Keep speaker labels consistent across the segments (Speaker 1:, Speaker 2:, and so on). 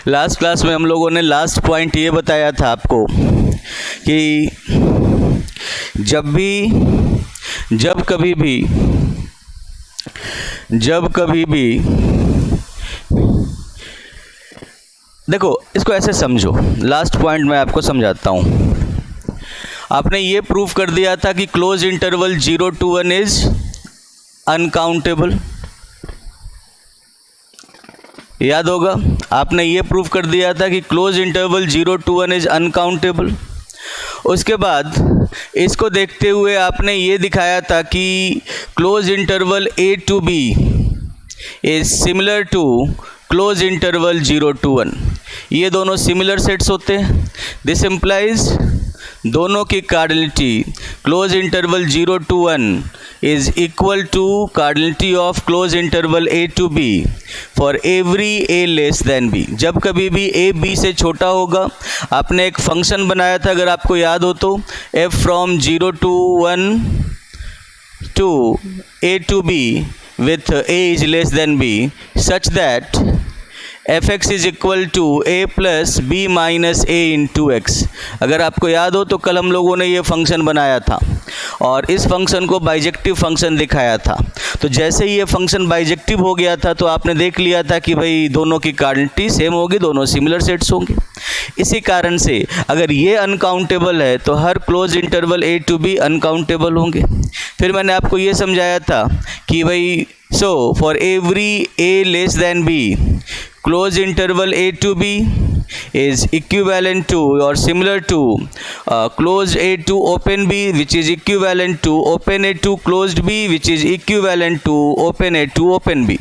Speaker 1: Last class में हम लोगों ने लास्ट पॉइंट ये बताया था आपको कि जब कभी भी देखो, इसको ऐसे समझो। लास्ट पॉइंट मैं आपको समझाता हूँ। आपने ये प्रूव कर दिया था कि close interval 0 to 1 is uncountable, याद होगा। आपने ये प्रूव कर दिया था कि close interval 0 to 1 is uncountable. उसके बाद इसको देखते हुए आपने ये दिखाया था कि close interval A to B is similar to close interval 0 to 1। ये दोनों सिमिलर सेट्स होते हैं। दिस इम्प्लाइज दोनों की cardinality close interval 0 to 1 is equal to cardinality of close interval A to B for every A less than B। जब कभी भी A B से छोटा होगा, आपने एक फंक्शन बनाया था, अगर आपको याद हो तो, f from 0 to 1 to A to B with A is less than B such that fx is equal to a plus b minus a into x। अगर आपको याद हो तो कल हम लोगों ने ये फंक्शन बनाया था और इस फंक्शन को बाइजेक्टिव फंक्शन दिखाया था। तो जैसे ही ये फंक्शन बाइजेक्टिव हो गया था तो आपने देख लिया था कि भाई दोनों की कार्डिनलिटी सेम होगी, दोनों सिमिलर सेट्स होंगे। इसी कारण से अगर ये अनकाउंटेबल है तो हर close interval A to B uncountable होंगे। फिर मैंने आपको ये समझाया था कि भाई so for every A less than B close interval A to B is equivalent to or similar to closed A to open B which is equivalent to open A to closed B which is equivalent to open A to open B।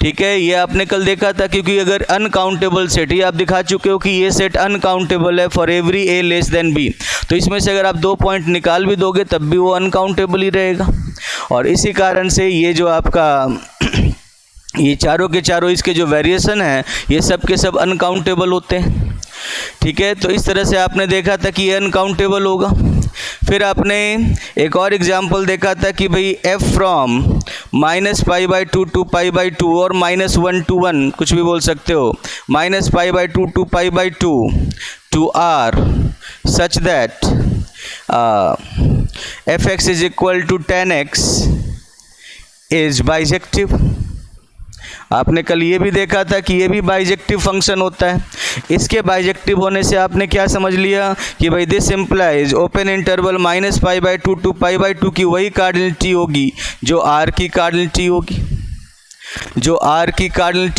Speaker 1: ठीक है, ये आपने कल देखा था, क्योंकि अगर uncountable set, ये आप दिखा चुके हो कि ये सेट अनकाउंटेबल है for every A less than B। तो इसमें से अगर आप 2 पॉइंट निकाल भी दोगे तब भी वो अनकाउंटेबल ही रहेगा। और इसी कारण से ये जो आपका ये चारों के चारों इसके जो वेरिएशन है ये सब के सब अनकाउंटेबल होते हैं। ठीक है, तो इस तरह से आपने देखा था कि ये अनकाउंटेबल होगा। फिर आपने एक और एग्जांपल देखा था कि भाई f फ्रॉम -π/2 to π/2 और -1 to 1 कुछ भी बोल सकते हो, -π/2 to π/2 to r such that fx is equal to tan x is bijective. आपने कल ये भी देखा था कि ये भी बाइजेक्टिव फंक्शन होता है। इसके बाइजेक्टिव होने से आपने क्या समझ लिया कि भाई this implies open interval -π/2 to π/2 की वही कार्डिनलिटी होगी जो R की कार्डिनलिटी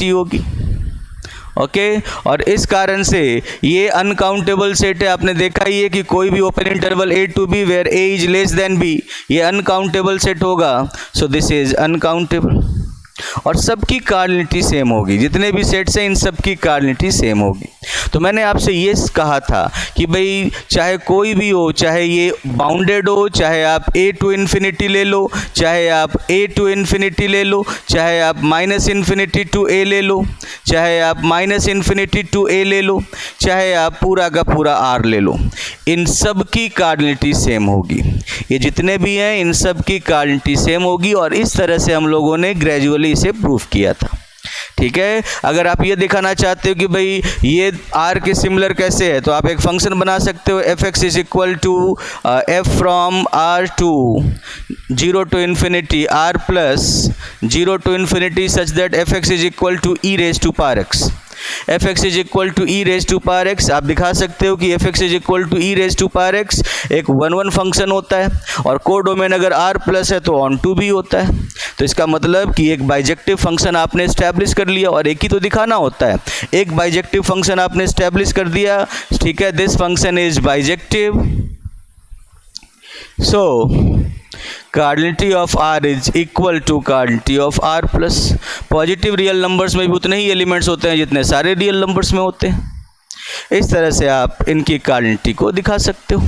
Speaker 1: होगी, ओके। और इस कारण से ये अनकाउंटेबल सेट है। आपने देखा ही है कि कोई भी open interval A to B where A is less than B ये अनकाउंटेबल सेट होगा। सो दिस इज अनकाउंटेबल और सबकी कार्डिनलिटी सेम होगी। जितने भी सेट्स हैं इन सब की कार्डिनलिटी सेम होगी। तो मैंने आपसे ये कहा था कि भाई चाहे कोई भी हो, चाहे ये बाउंडेड हो, चाहे आप A to इन्फिनिटी ले लो, चाहे आप A to इन्फिनिटी ले लो, चाहे आप -∞ to A ले लो, चाहे आप -∞ to A ले लो, चाहे आप पूरा का पूरा R ले लो, इन सब की कार्डिनलिटी सेम होगी। ये जितने भी हैं इन सब की कार्डिनलिटी सेम होगी और इस तरह से हम लोगों ने ग्रेजुअली इसे प्रूफ किया था। ठीक है, अगर आप ये दिखाना चाहते हो कि भाई ये R के सिमिलर कैसे है तो आप एक फंक्शन बना सकते हो fx is equal to f from R to 0 to infinity R plus 0 to infinity such that fx is equal to e raised to power x। fx is equal to e raise to power x. आप दिखा सकते हो कि fx is equal to e raise to power x एक 1 function होता है और codomain अगर r प्लस है तो ऑन टू भी होता है। तो इसका मतलब कि एक बाइजेक्टिव फंक्शन आपने एस्टैब्लिश कर लिया और एक ही तो दिखाना होता है। एक बाइजेक्टिव फंक्शन आपने एस्टैब्लिश कर दिया, ठीक है, this function is bijective. So cardinality of R is equal to cardinality of R plus. Positive real numbers में भी उतने ही एलिमेंट्स होते हैं जितने सारे रियल नंबर्स में होते हैं। इस तरह से आप इनकी कार्डिनलिटी को दिखा सकते हो।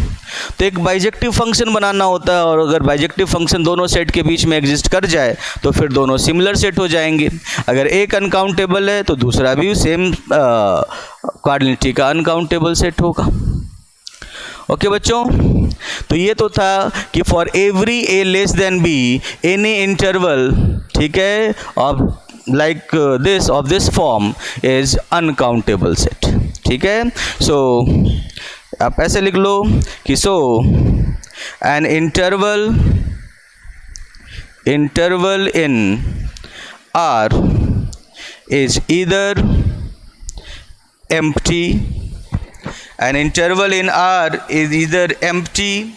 Speaker 1: तो एक बाइजेक्टिव फंक्शन बनाना होता है और अगर बाइजेक्टिव फंक्शन दोनों सेट के बीच में एग्जिस्ट कर जाए तो फिर दोनों सिमिलर सेट हो जाएंगे। अगर एक अनकाउंटेबल है तो दूसरा भी सेम कार्डिनलिटी का अनकाउंटेबल सेट होगा। ओके बच्चों, तो ये तो था कि for every A less than B any interval, ठीक है, of like this of this form is uncountable set. ठीक है, so आप ऐसे लिख लो कि so an interval in R is either empty, an interval in R is either empty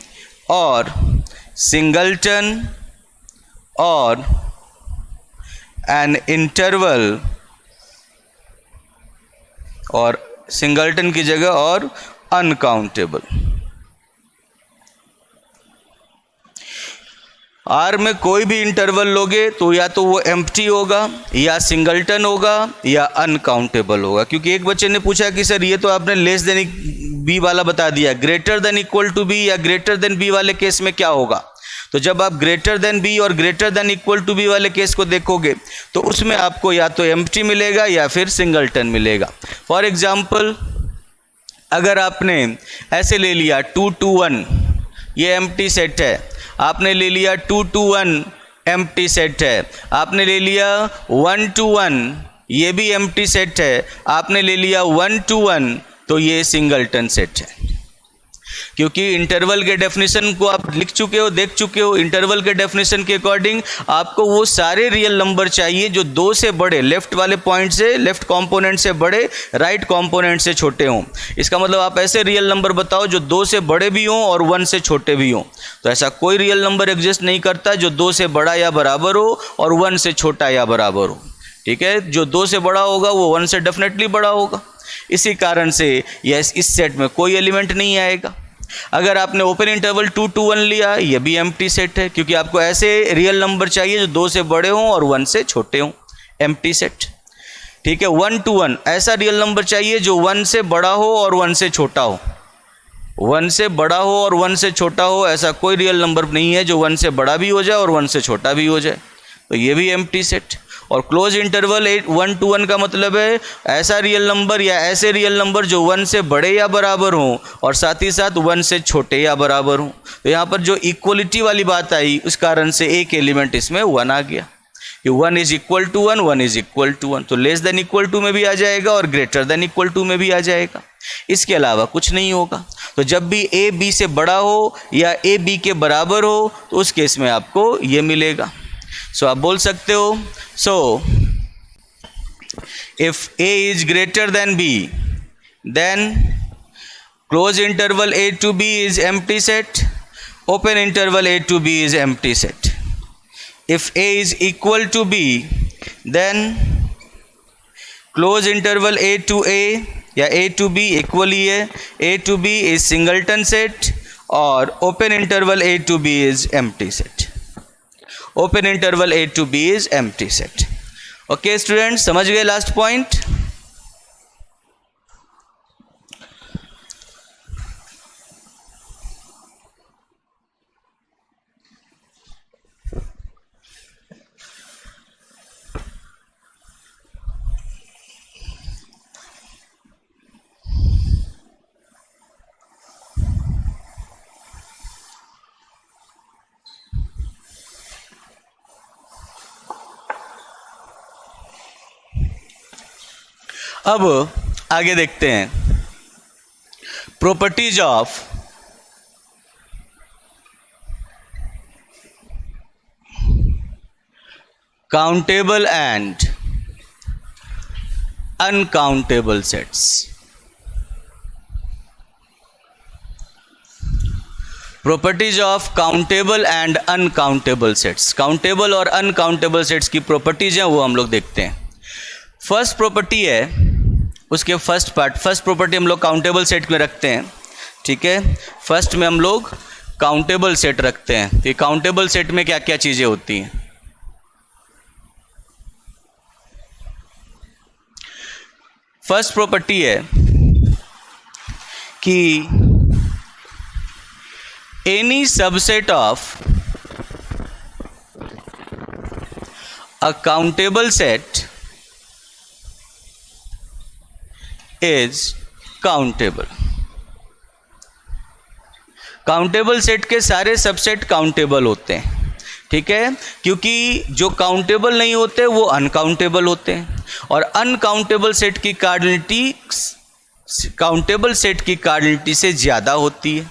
Speaker 1: or singleton, or an interval और singleton की जगह और अनकाउंटेबल। आर में कोई भी इंटरवल लोगे तो या तो वो एम्प्टी होगा या सिंगलटन होगा या अनकाउंटेबल होगा। क्योंकि एक बच्चे ने पूछा कि सर ये तो आपने लेस देन बी वाला बता दिया, greater than equal to B या ग्रेटर देन बी वाले केस में क्या होगा। तो जब आप ग्रेटर देन बी और greater than equal to B वाले केस को देखोगे तो उसमें आपको या तो एम्प्टी मिलेगा या फिर सिंगलटन मिलेगा। फॉर एग्जाम्पल अगर आपने ऐसे ले लिया 2 to 1, ये एम्प्टी सेट है, आपने ले लिया 2 to 1 एम्प्टी सेट है, आपने ले लिया 1 to 1 ये भी एम्प्टी सेट है, आपने ले लिया 1 to 1 तो ये सिंगलटन सेट है। क्योंकि इंटरवल के डेफिनेशन को आप लिख चुके हो, देख चुके हो। इंटरवल के डेफिनेशन के अकॉर्डिंग आपको वो सारे रियल नंबर चाहिए जो 2 से बड़े, लेफ्ट वाले पॉइंट से, लेफ्ट कंपोनेंट से बड़े, राइट कंपोनेंट से छोटे हों। इसका मतलब आप ऐसे रियल नंबर बताओ जो 2 से बड़े भी हों और 1 से छोटे भी हों। तो ऐसा कोई रियल नंबर एग्जिस्ट नहीं करता जो 2 से बड़ा या बराबर हो और 1 से छोटा या बराबर हो। ठीक है, जो 2 से बड़ा होगा वो 1 से डेफिनेटली बड़ा होगा। इसी कारण से यस इस सेट में कोई एलिमेंट नहीं आएगा। अगर आपने ओपन इंटरवल 2 to 1 लिया, ये भी एम्प्टी सेट है क्योंकि आपको ऐसे रियल नंबर चाहिए जो 2 से बड़े हों और 1 से छोटे हों, एम्प्टी सेट। ठीक है, 1 to 1 ऐसा रियल नंबर चाहिए जो 1 से बड़ा हो और 1 से छोटा हो। 1 से बड़ा हो और 1 से छोटा हो, ऐसा कोई रियल नंबर नहीं है जो 1 से बड़ा भी हो जाए और 1 से छोटा भी हो जाए, तो ये भी एम्प्टी सेट। और क्लोज इंटरवल 1 to 1 का मतलब है ऐसा रियल नंबर या ऐसे रियल नंबर जो 1 से बड़े या बराबर हों और साथ ही साथ 1 से छोटे या बराबर हों। तो यहाँ पर जो इक्वलिटी वाली बात आई उस कारण से एक एलिमेंट इसमें 1 आ गया कि 1 is equal to 1, 1 is equal to 1। तो लेस देन इक्वल टू में भी आ जाएगा और ग्रेटर देन इक्वल टू में भी आ जाएगा। इसके अलावा कुछ नहीं होगा। तो जब भी ए बी से बड़ा हो या ए बी के बराबर हो तो उस केस में आपको ये मिलेगा। सो आप बोल सकते हो so if a is greater than b then close interval a to b is empty set, open interval a to b is empty set। if a is equal to b then close interval a to a या a to b equal ही है, a to b is singleton set और open interval a to b is empty set। Open interval a to b is empty set। Okay student, समझ गए last point? अब आगे देखते हैं properties of countable and uncountable sets. Properties of countable and uncountable sets. Countable और uncountable sets की properties हैं वो हम लोग देखते हैं। फर्स्ट प्रॉपर्टी है, उसके फर्स्ट प्रॉपर्टी हम लोग काउंटेबल सेट में रखते हैं। ठीक है, फर्स्ट में हम लोग काउंटेबल सेट रखते हैं। तो काउंटेबल सेट में क्या क्या चीज़ें होती हैं? फर्स्ट प्रॉपर्टी है कि any subset of a countable set is countable. Countable set के सारे सबसेट काउंटेबल होते हैं। ठीक है, क्योंकि जो काउंटेबल नहीं होते वो अनकाउंटेबल होते हैं, और अनकाउंटेबल सेट की कार्डिनलिटी काउंटेबल सेट की कार्डिनलिटी से ज़्यादा होती है,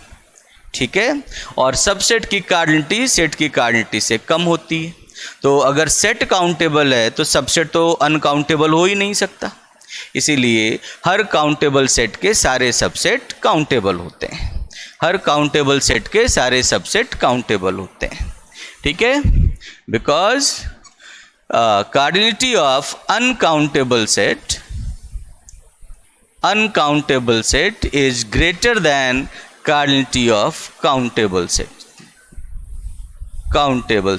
Speaker 1: ठीक है, और सबसेट की कार्डिनलिटी सेट की कार्डिनलिटी से कम होती है। तो अगर सेट काउंटेबल है तो सबसेट तो अनकाउंटेबल हो ही नहीं सकता, इसीलिए हर काउंटेबल सेट के सारे सबसेट काउंटेबल होते हैं, हर काउंटेबल सेट के सारे सबसेट काउंटेबल होते हैं, ठीक है, because cardinality of uncountable set is greater than cardinality of countable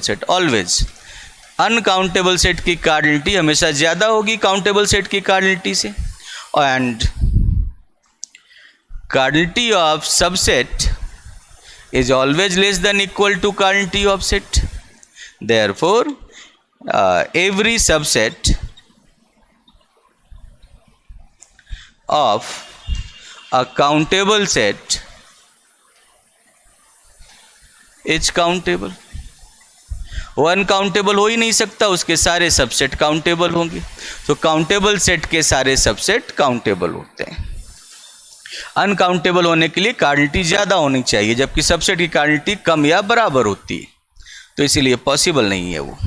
Speaker 1: set always. Uncountable set की कार्डिनलिटी हमेशा ज़्यादा होगी काउंटेबल सेट की कार्डिनलिटी से, and cardinality of subset is always less than equal to cardinality of set. Therefore, every subset of a countable set is countable. वो uncountable हो ही नहीं सकता, उसके सारे सबसेट काउंटेबल होंगे, तो काउंटेबल सेट के सारे सबसेट काउंटेबल होते हैं। अनकाउंटेबल होने के लिए कार्डिनलिटी ज़्यादा होनी चाहिए, जबकि सबसेट की कार्डिनलिटी कम या बराबर होती है, तो इसीलिए पॉसिबल नहीं है वो।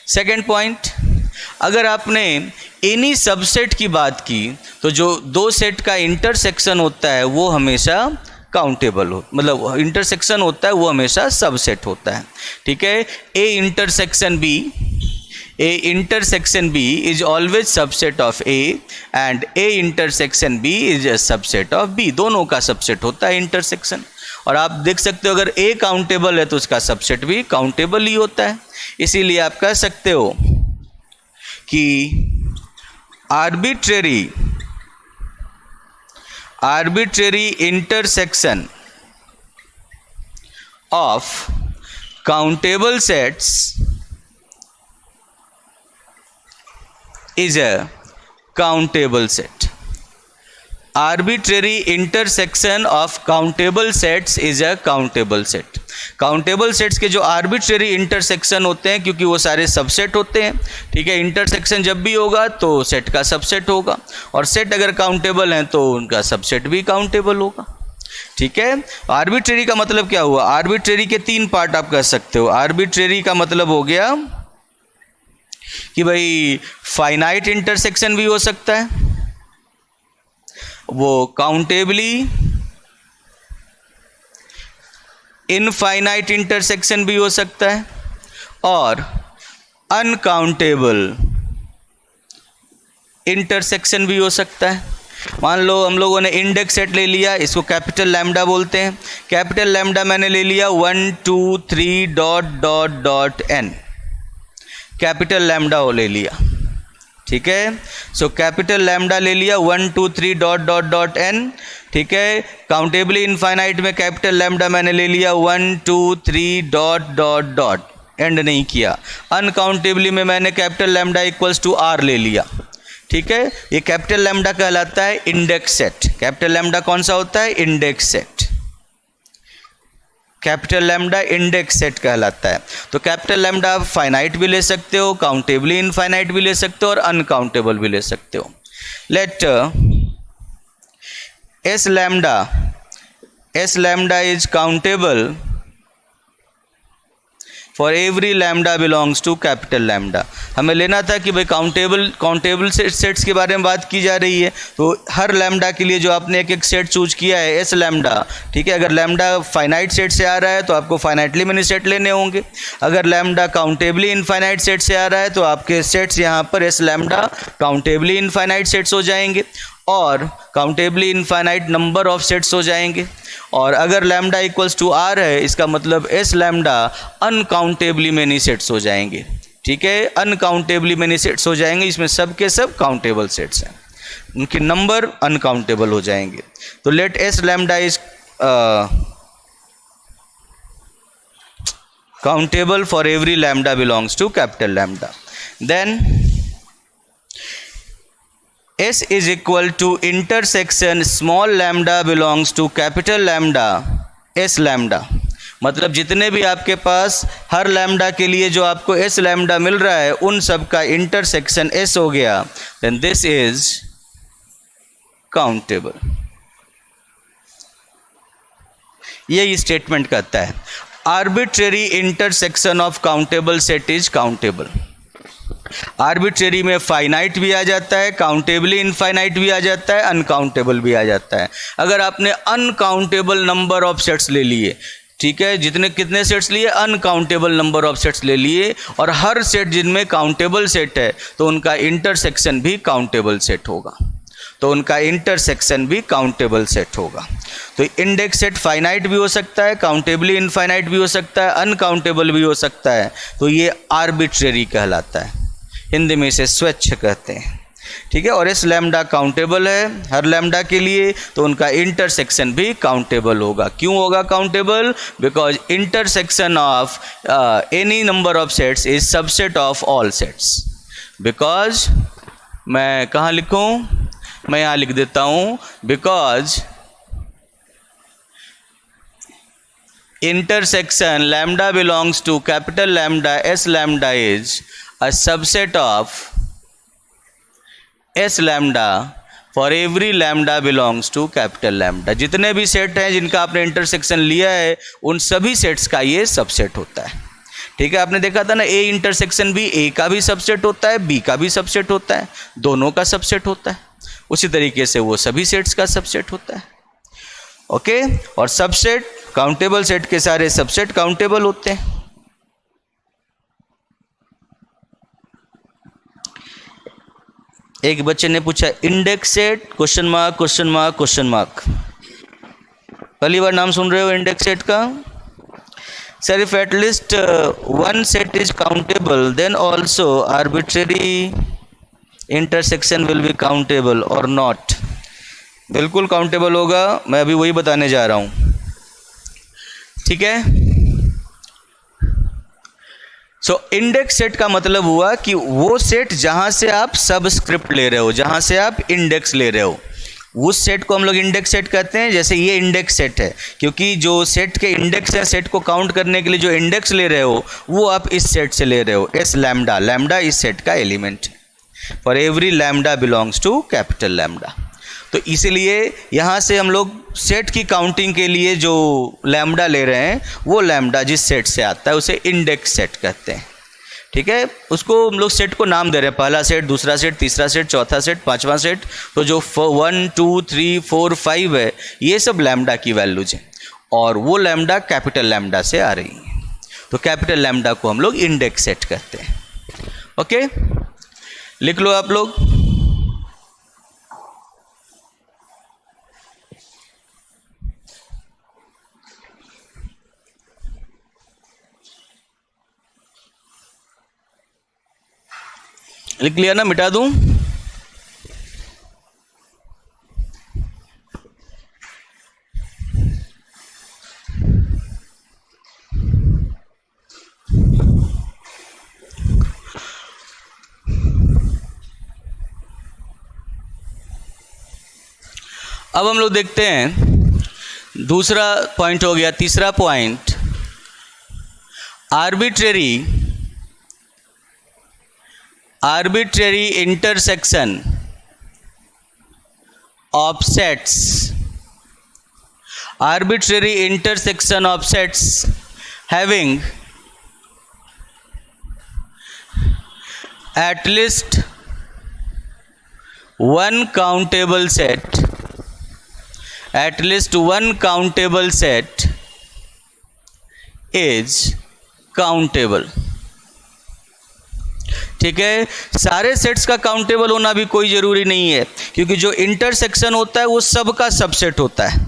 Speaker 1: सेकंड पॉइंट, अगर आपने एनी सबसेट की बात की तो जो दो सेट का इंटरसेक्शन होता है वो हमेशा काउंटेबल हो, मतलब इंटरसेक्शन होता है वो हमेशा सबसेट होता है, ठीक है। ए intersection B is always subset of A and A intersection B is a subset of B, दोनों का सबसेट होता है इंटरसेक्शन। और आप देख सकते हो अगर A काउंटेबल है तो उसका सबसेट भी काउंटेबल ही होता है, इसीलिए आप कह सकते हो कि arbitrary intersection of countable sets is a countable set. Arbitrary intersection of countable sets is a countable set. Countable sets के जो आर्बिट्रेरी इंटरसेक्शन होते हैं, क्योंकि वो सारे सबसेट होते हैं, ठीक है, इंटरसेक्शन जब भी होगा तो सेट का सबसेट होगा, और सेट अगर काउंटेबल हैं तो उनका सबसेट भी काउंटेबल होगा, ठीक है। आर्बिट्रेरी का मतलब क्या हुआ? आर्बिट्रेरी के तीन पार्ट आप कह सकते हो। आर्बिट्रेरी का मतलब हो गया कि भाई फाइनाइट इंटरसेक्शन भी हो सकता है, वो काउंटेबली इनफाइनाइट इंटरसेक्शन भी हो सकता है, और अनकाउंटेबल इंटरसेक्शन भी हो सकता है। मान लो हम लोगों ने इंडेक्स सेट ले लिया, इसको कैपिटल लैम्डा बोलते हैं। कैपिटल लैम्डा मैंने ले लिया 1 2 3 ... n, कैपिटल लैम्डा वो ले लिया, ठीक है। सो कैपिटल लैम्डा ले लिया 1 2 3 ... n, ठीक है। काउंटेबली इनफाइनाइट में कैपिटल लैम्डा मैंने ले लिया 1 2 3 ... एंड नहीं किया। अनकाउंटेबली में मैंने capital lambda equals to r ले लिया, ठीक है। ये कैपिटल लैम्डा कहलाता है इंडेक्स सेट। कैपिटल लैम्डा कौन सा होता है? Index set. Capital lambda index set कहलाता है। तो कैपिटल लैम्डा आप फाइनाइट भी ले सकते हो, काउंटेबली इनफाइनाइट भी ले सकते हो, और अनकाउंटेबल भी ले सकते हो। Let S lambda is countable for every lambda belongs to capital lambda. हमें लेना था कि भाई काउंटेबल सेट्स के बारे में बात की जा रही है, तो हर लैम्डा के लिए जो आपने एक एक सेट चूज किया है एस लैम्डा, ठीक है। अगर लैम्डा फाइनाइट सेट से आ रहा है तो आपको फाइनाइटली मेनी सेट लेने होंगे। अगर लैम्डा काउंटेबली इनफाइनाइट सेट से आ रहा है तो आपके सेट्स यहाँ पर S lambda countably infinite sets हो जाएंगे, और countably infinite number of sets हो जाएंगे। और अगर लैम्डा इक्वल्स टू आर है, इसका मतलब एस लैम्डा अनकाउंटेबली मेनी सेट्स हो जाएंगे, ठीक है। अनकाउंटेबली मेनी सेट्स हो जाएंगे, इसमें सब के सब काउंटेबल सेट्स हैं, उनके नंबर अनकाउंटेबल हो जाएंगे। तो let S lambda is countable for every lambda belongs to capital lambda. Then S is equal to intersection small lambda belongs to capital lambda S lambda, मतलब जितने भी आपके पास हर लैम्डा के लिए जो आपको एस लैम्डा मिल रहा है उन सब का इंटरसेक्शन एस हो गया, देन दिस इज काउंटेबल। यही स्टेटमेंट कहता है arbitrary intersection of countable set is countable. Arbitrary में फाइनाइट भी आ जाता है, काउंटेबली इनफाइनाइट भी आ जाता है, अनकाउंटेबल भी आ जाता है। अगर आपने अनकाउंटेबल नंबर ऑफ सेट्स ले लिए, ठीक है, जितने कितने सेट्स लिए, अनकाउंटेबल नंबर ऑफ सेट्स ले लिए, और हर सेट जिनमें काउंटेबल सेट है तो उनका इंटरसेक्शन भी काउंटेबल सेट होगा, तो उनका इंटरसेक्शन भी काउंटेबल सेट होगा। तो इंडेक्स सेट फाइनाइट भी हो सकता है, काउंटेबली इनफाइनाइट भी हो सकता है, अनकाउंटेबल भी हो सकता है, तो ये आर्बिट्रेरी कहलाता है। हिंदी में इसे स्वच्छ कहते हैं, ठीक है। और इस लैम्डा काउंटेबल है हर लैम्डा के लिए, तो उनका इंटरसेक्शन भी काउंटेबल होगा। क्यों होगा countable? Because intersection of any number of sets is subset of all sets. Because मैं कहाँ लिखूँ, मैं यहाँ लिख देता हूँ, because intersection lambda belongs to capital lambda s lambda is a subset of s lambda for every lambda belongs to capital lambda। जितने भी सेट हैं जिनका आपने इंटरसेक्शन लिया है उन सभी सेट्स का ये सबसेट होता है, ठीक है। आपने देखा था ना, ए इंटरसेक्शन भी ए का भी सबसेट होता है, बी का भी सबसेट होता है, दोनों का सबसेट होता है। उसी तरीके से वो सभी सेट्स का सबसेट होता है, ओके। और सबसेट, काउंटेबल सेट के सारे सबसेट काउंटेबल होते हैं। एक बच्चे ने पूछा index set question mark question mark question mark. पहली बार नाम सुन रहे हो इंडेक्स सेट का? Sir if at least one set is countable then also arbitrary intersection will be countable और नॉट। बिल्कुल काउंटेबल होगा, मैं अभी वही बताने जा रहा हूं, ठीक है। सो इंडेक्स सेट का मतलब हुआ कि वो सेट जहां से आप सबस्क्रिप्ट ले रहे हो, जहां से आप इंडेक्स ले रहे हो, उस सेट को हम लोग इंडेक्स सेट कहते हैं। जैसे ये इंडेक्स सेट है, क्योंकि जो सेट के इंडेक्स हैं, सेट को काउंट करने के लिए जो इंडेक्स ले रहे हो वो आप इस सेट से ले रहे हो, एस लैम्डा। लैम्डा इस सेट का एलिमेंट है। For every lambda belongs to capital lambda. तो इसलिए यहाँ से हम लोग सेट की काउंटिंग के लिए जो लैम्डा ले रहे हैं वो लैम्डा जिस सेट से आता है उसे इंडेक्स सेट कहते हैं, ठीक है। उसको हम लोग सेट को नाम दे रहे हैं, पहला सेट, दूसरा सेट, तीसरा सेट, चौथा सेट, पांचवा सेट। तो जो 1 2 3 4 5 है ये सब लैम्डा की वैल्यूज हैं, और वो लैम्डा कैपिटल लैम्डा से आ रही है, तो कैपिटल लैम्डा को हम लोग इंडेक्स सेट कहते हैं, ओके। लिख लो आप लोग। लिख लिया ना, मिटा दूं? अब हम लोग देखते हैं, दूसरा पॉइंट हो गया। तीसरा point, arbitrary intersection of sets, arbitrary intersection of sets having at least one countable set, at least one countable set is countable, ठीक है। सारे सेट्स का काउंटेबल होना भी कोई ज़रूरी नहीं है, क्योंकि जो इंटरसेक्शन होता है वो सब का सबसेट होता है,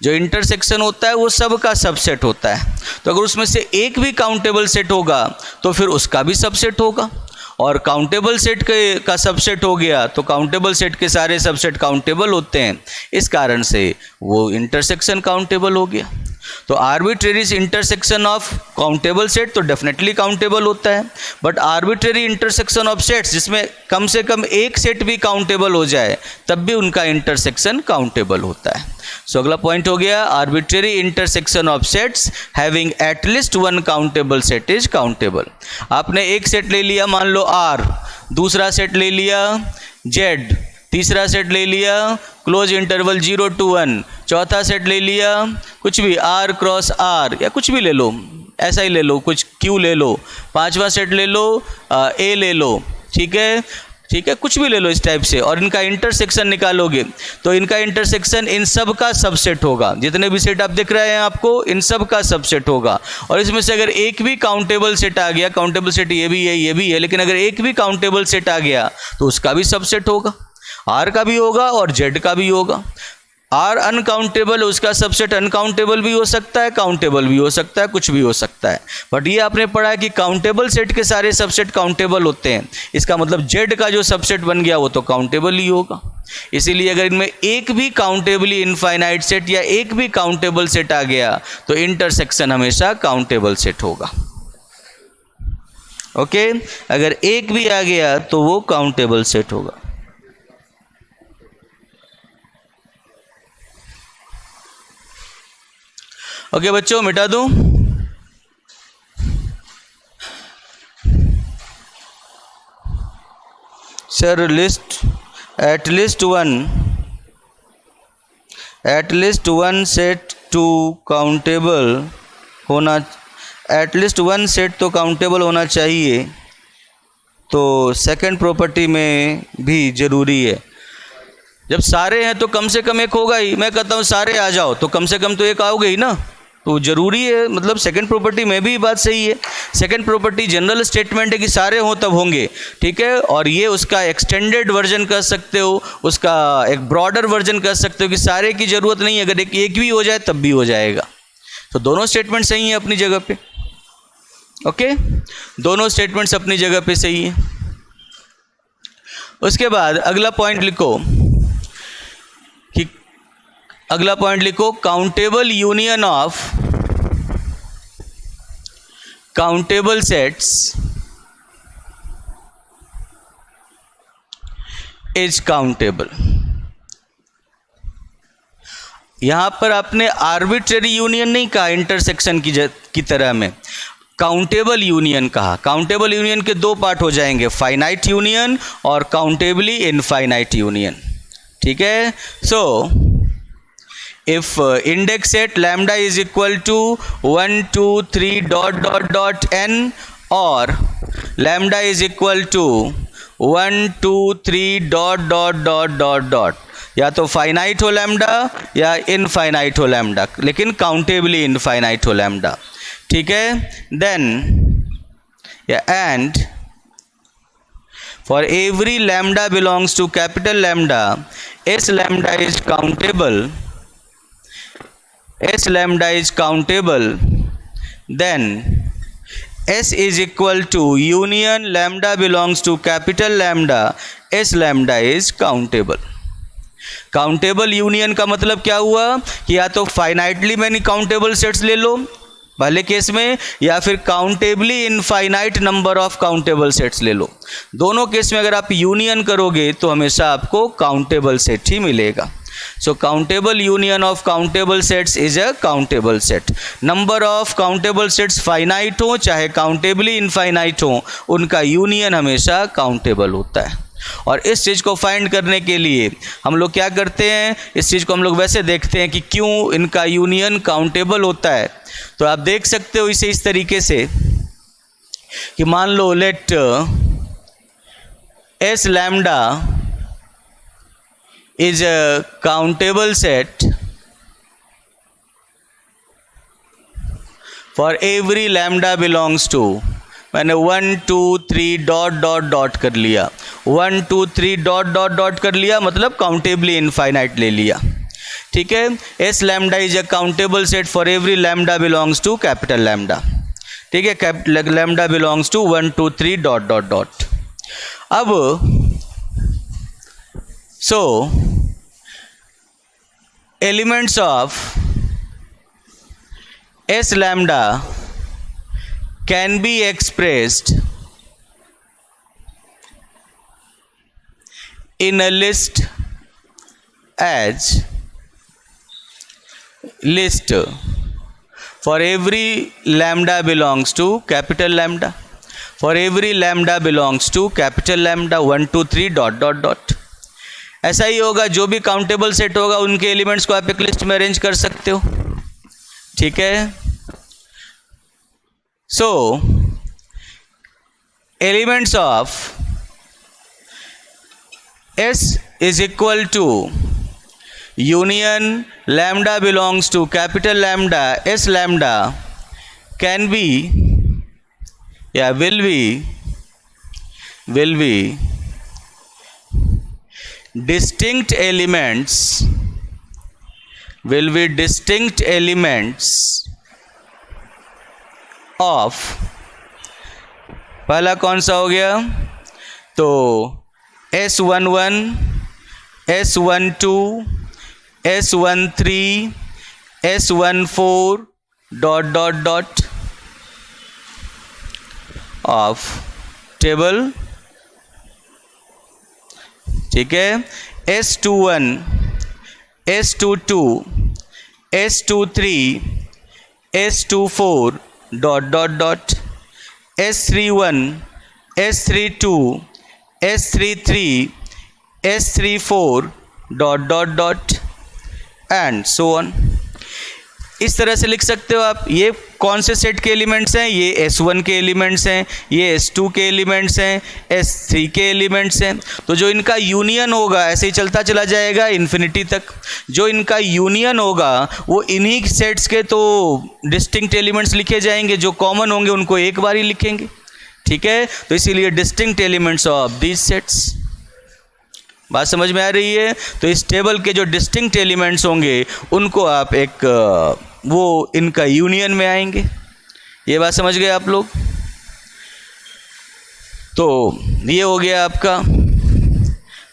Speaker 1: जो इंटरसेक्शन होता है वो सब का सबसेट होता है। तो अगर उसमें से एक भी काउंटेबल सेट होगा तो फिर उसका भी सबसेट होगा, और काउंटेबल सेट का सबसेट हो गया तो काउंटेबल सेट के सारे सबसेट काउंटेबल होते हैं, इस कारण से वो इंटरसेक्शन काउंटेबल हो गया। तो arbitrary intersection of countable set तो डेफिनेटली काउंटेबल होता है, but arbitrary intersection of sets जिसमें कम से कम एक सेट भी काउंटेबल हो जाए तब भी उनका इंटरसेक्शन काउंटेबल होता है। सो अगला पॉइंट हो गया, arbitrary intersection of sets having at least one countable set is countable. आपने एक सेट ले लिया, मान लो R, दूसरा सेट ले लिया Z, तीसरा सेट ले लिया क्लोज इंटरवल 0 to 1, चौथा सेट ले लिया कुछ भी R क्रॉस R या कुछ भी ले लो, ऐसा ही ले लो, कुछ Q ले लो, पांचवा सेट ले लो A ले लो, ठीक है, ठीक है, कुछ भी ले लो इस टाइप से, और इनका इंटरसेक्शन निकालोगे तो इनका इंटरसेक्शन इन सब का सबसेट होगा। जितने भी सेट आप देख रहे हैं आपको इन सब का सबसेट होगा, और इसमें से अगर एक भी काउंटेबल सेट आ गया, काउंटेबल सेट ये भी है ये भी है, लेकिन अगर एक भी काउंटेबल सेट आ गया तो उसका भी सबसेट होगा, R का भी होगा और Z का भी होगा। R अनकाउंटेबल, उसका सबसेट अनकाउंटेबल भी हो सकता है, काउंटेबल भी हो सकता है, कुछ भी हो सकता है, बट ये आपने पढ़ा है कि काउंटेबल सेट के सारे सबसेट काउंटेबल होते हैं, इसका मतलब Z का जो सबसेट बन गया वो तो काउंटेबल ही होगा। इसीलिए अगर इनमें एक भी काउंटेबली इनफाइनाइट सेट या एक भी काउंटेबल सेट आ गया तो इंटरसेक्शन हमेशा काउंटेबल सेट होगा। ओके, अगर एक भी आ गया तो वो काउंटेबल सेट होगा। ओके बच्चों, मिटा दूं? Sir list at least one set to countable होना, एटलीस्ट वन सेट तो काउंटेबल होना चाहिए, तो सेकंड प्रॉपर्टी में भी ज़रूरी है। जब सारे हैं तो कम से कम एक होगा ही, मैं कहता हूँ सारे आ जाओ तो कम से कम तो एक आओगे ही ना, तो ज़रूरी है, मतलब सेकंड प्रॉपर्टी में भी बात सही है। सेकंड प्रॉपर्टी जनरल स्टेटमेंट है कि सारे हों तब होंगे, ठीक है, और ये उसका एक्सटेंडेड वर्जन कर सकते हो, उसका एक ब्रॉडर वर्जन कर सकते हो कि सारे की ज़रूरत नहीं है, अगर एक भी हो जाए तब भी हो जाएगा। तो दोनों स्टेटमेंट सही हैं अपनी जगह पे। ओके, दोनों स्टेटमेंट्स अपनी जगह पे सही है। उसके बाद अगला पॉइंट लिखो कि अगला पॉइंट लिखो, countable union of countable sets is countable. यहां पर आपने आर्बिट्रेरी यूनियन नहीं कहा इंटरसेक्शन की तरह में, काउंटेबल यूनियन कहा। काउंटेबल यूनियन के दो पार्ट हो जाएंगे, फाइनाइट यूनियन और काउंटेबली इनफाइनाइट यूनियन, ठीक है। सो if index set lambda is equal to 1 2 3 dot dot dot n, or lambda is equal to 1 2 3 dot dot dot dot dot, या तो फाइनाइट हो लैम्डा या इनफाइनाइट हो लैम्डा, लेकिन काउंटेबली इनफाइनाइट हो लैम्डा, ठीक है। देन या and for every lambda belongs to capital lambda, s lambda is countable, s lambda is countable, then s is equal to union lambda belongs to capital lambda, s lambda is countable। Countable union का मतलब क्या हुआ कि या तो finitely many countable sets ले लो पहले case में, या फिर countably infinite number of countable sets ले लो। दोनों केस में अगर आप यूनियन करोगे तो हमेशा आपको काउंटेबल सेट ही मिलेगा। So countable union of countable sets is a countable set। number of countable sets finite हो चाहे countably infinite हो, उनका यूनियन हमेशा countable होता है। और इस चीज़ को फाइंड करने के लिए हम लोग क्या करते हैं, इस चीज़ को हम लोग वैसे देखते हैं कि क्यों इनका यूनियन काउंटेबल होता है। तो आप देख सकते हो इसे इस तरीके से कि मान लो let S lambda is a countable set for every lambda belongs to, मैंने 1 2 3 डॉट डॉट डॉट कर लिया, 1 2 3 डॉट डॉट डॉट कर लिया, मतलब काउंटेबली इनफाइनाइट ले लिया, ठीक है। S lambda is a countable set for every lambda belongs to capital lambda, ठीक है, lambda belongs to 1 2 3 dot dot dot. अब so elements of S lambda can be expressed in a list as list for every lambda belongs to capital lambda, for every lambda belongs to capital lambda 1 2 3 dot dot dot. ऐसा ही होगा, जो भी countable set होगा उनके elements को आप एक list में अरेंज कर सकते हो, ठीक है. So elements of S is equal to union lambda belongs to capital lambda S lambda can be, yeah, will be distinct elements, will be distinct elements of, पहला कौन सा हो गया, तो S11, S12, S13, S14 dot dot dot of table, ठीक है. S21, S22, S23, S24 dot dot dot, S31, S32, S33, S34 dot dot dot and so on. इस तरह से लिख सकते हो आप. ये कौन से सेट के एलिमेंट्स हैं, ये S1 के एलिमेंट्स हैं, ये S2 के एलिमेंट्स हैं, S3 के एलिमेंट्स हैं. तो जो इनका यूनियन होगा ऐसे ही चलता चला जाएगा इन्फिनिटी तक. जो इनका यूनियन होगा वो इन्हीं सेट्स के तो डिस्टिंक्ट एलिमेंट्स लिखे जाएंगे, जो कॉमन होंगे उनको एक बार ही लिखेंगे, ठीक है. तो इसीलिए distinct elements of these sets. बात समझ में आ रही है. तो इस टेबल के जो डिस्टिंक्ट एलिमेंट्स होंगे उनको आप एक वो इनका यूनियन में आएंगे. ये बात समझ गए आप लोग. तो ये हो गया आपका.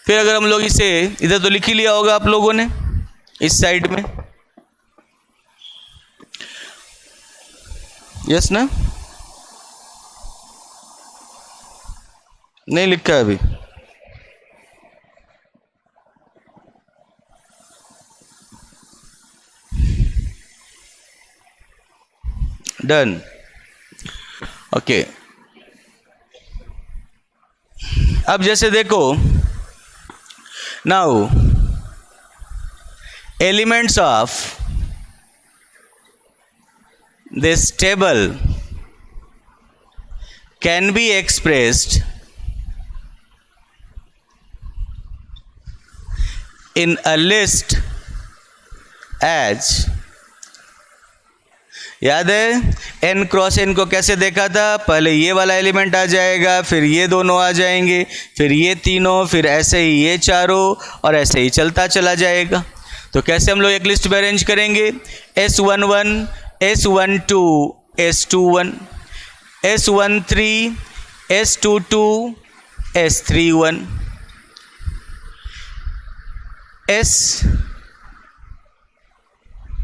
Speaker 1: फिर अगर हम लोग इसे इधर तो लिख ही लिया होगा आप लोगों ने इस साइड में, यस ना, नहीं लिखा अभी. Done, okay. अब जैसे देखो, now elements of this table can be expressed in a list as, याद है n क्रॉस n को कैसे देखा था, पहले ये वाला एलिमेंट आ जाएगा, फिर ये दोनों आ जाएंगे, फिर ये तीनों, फिर ऐसे ही ये चारों, और ऐसे ही चलता चला जाएगा. तो कैसे हम लोग एक लिस्ट में अरेंज करेंगे, S11, S12, S21, S13, S22, S31,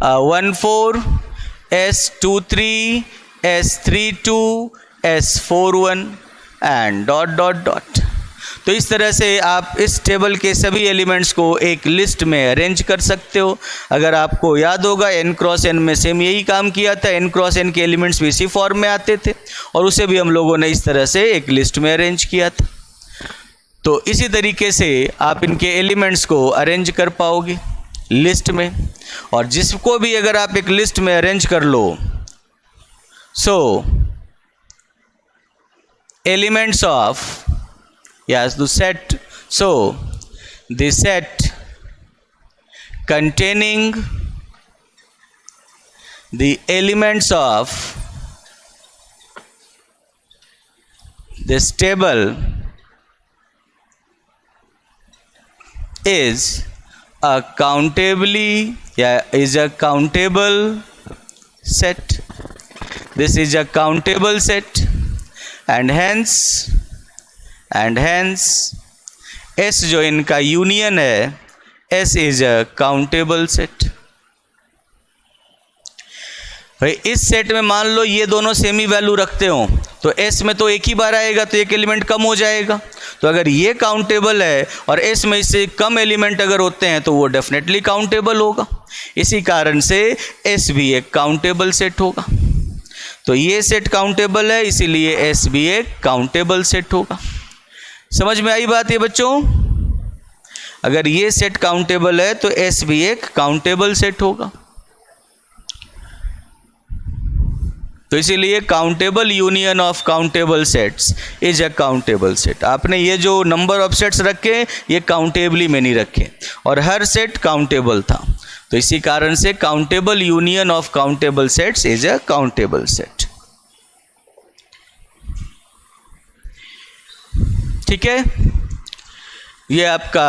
Speaker 1: S14, S23, S32, S41 and dot dot dot. तो इस तरह से आप इस टेबल के सभी एलिमेंट्स को एक लिस्ट में अरेंज कर सकते हो. अगर आपको याद होगा n क्रॉस n में सेम यही काम किया था. n क्रॉस n के एलिमेंट्स भी इसी फॉर्म में आते थे और उसे भी हम लोगों ने इस तरह से एक लिस्ट में अरेंज किया था. तो इसी तरीके से आप इनके एलिमेंट्स को अरेंज कर पाओगे लिस्ट में. और जिसको भी अगर आप एक लिस्ट में अरेंज कर लो, so elements of, yes, the set, so the set containing the elements of this table is a countably, is a countable set. This is a countable set, and hence S जो इनका union है, S is a countable set. भाई इस set में मान लो ये दोनों same ही value रखते हो तो एस में तो एक ही बार आएगा, तो एक एलिमेंट कम हो जाएगा। तो अगर ये काउंटेबल है और एस में इससे कम एलिमेंट अगर होते हैं तो वो डेफिनेटली काउंटेबल होगा। इसी कारण से एस भी एक काउंटेबल सेट होगा। तो ये सेट काउंटेबल है, इसीलिए एस भी एक काउंटेबल सेट होगा। समझ में आई बात ये बच्चों? अगर ये सेट काउंटेबल है तो एस भी एक काउंटेबल सेट होगा। तो इसीलिए countable union of countable sets is a countable set. आपने ये जो नंबर ऑफ सेट्स रखे ये काउंटेबली में नहीं रखे और हर सेट काउंटेबल था, तो इसी कारण से countable union of countable sets is a countable set. ठीक है, ये आपका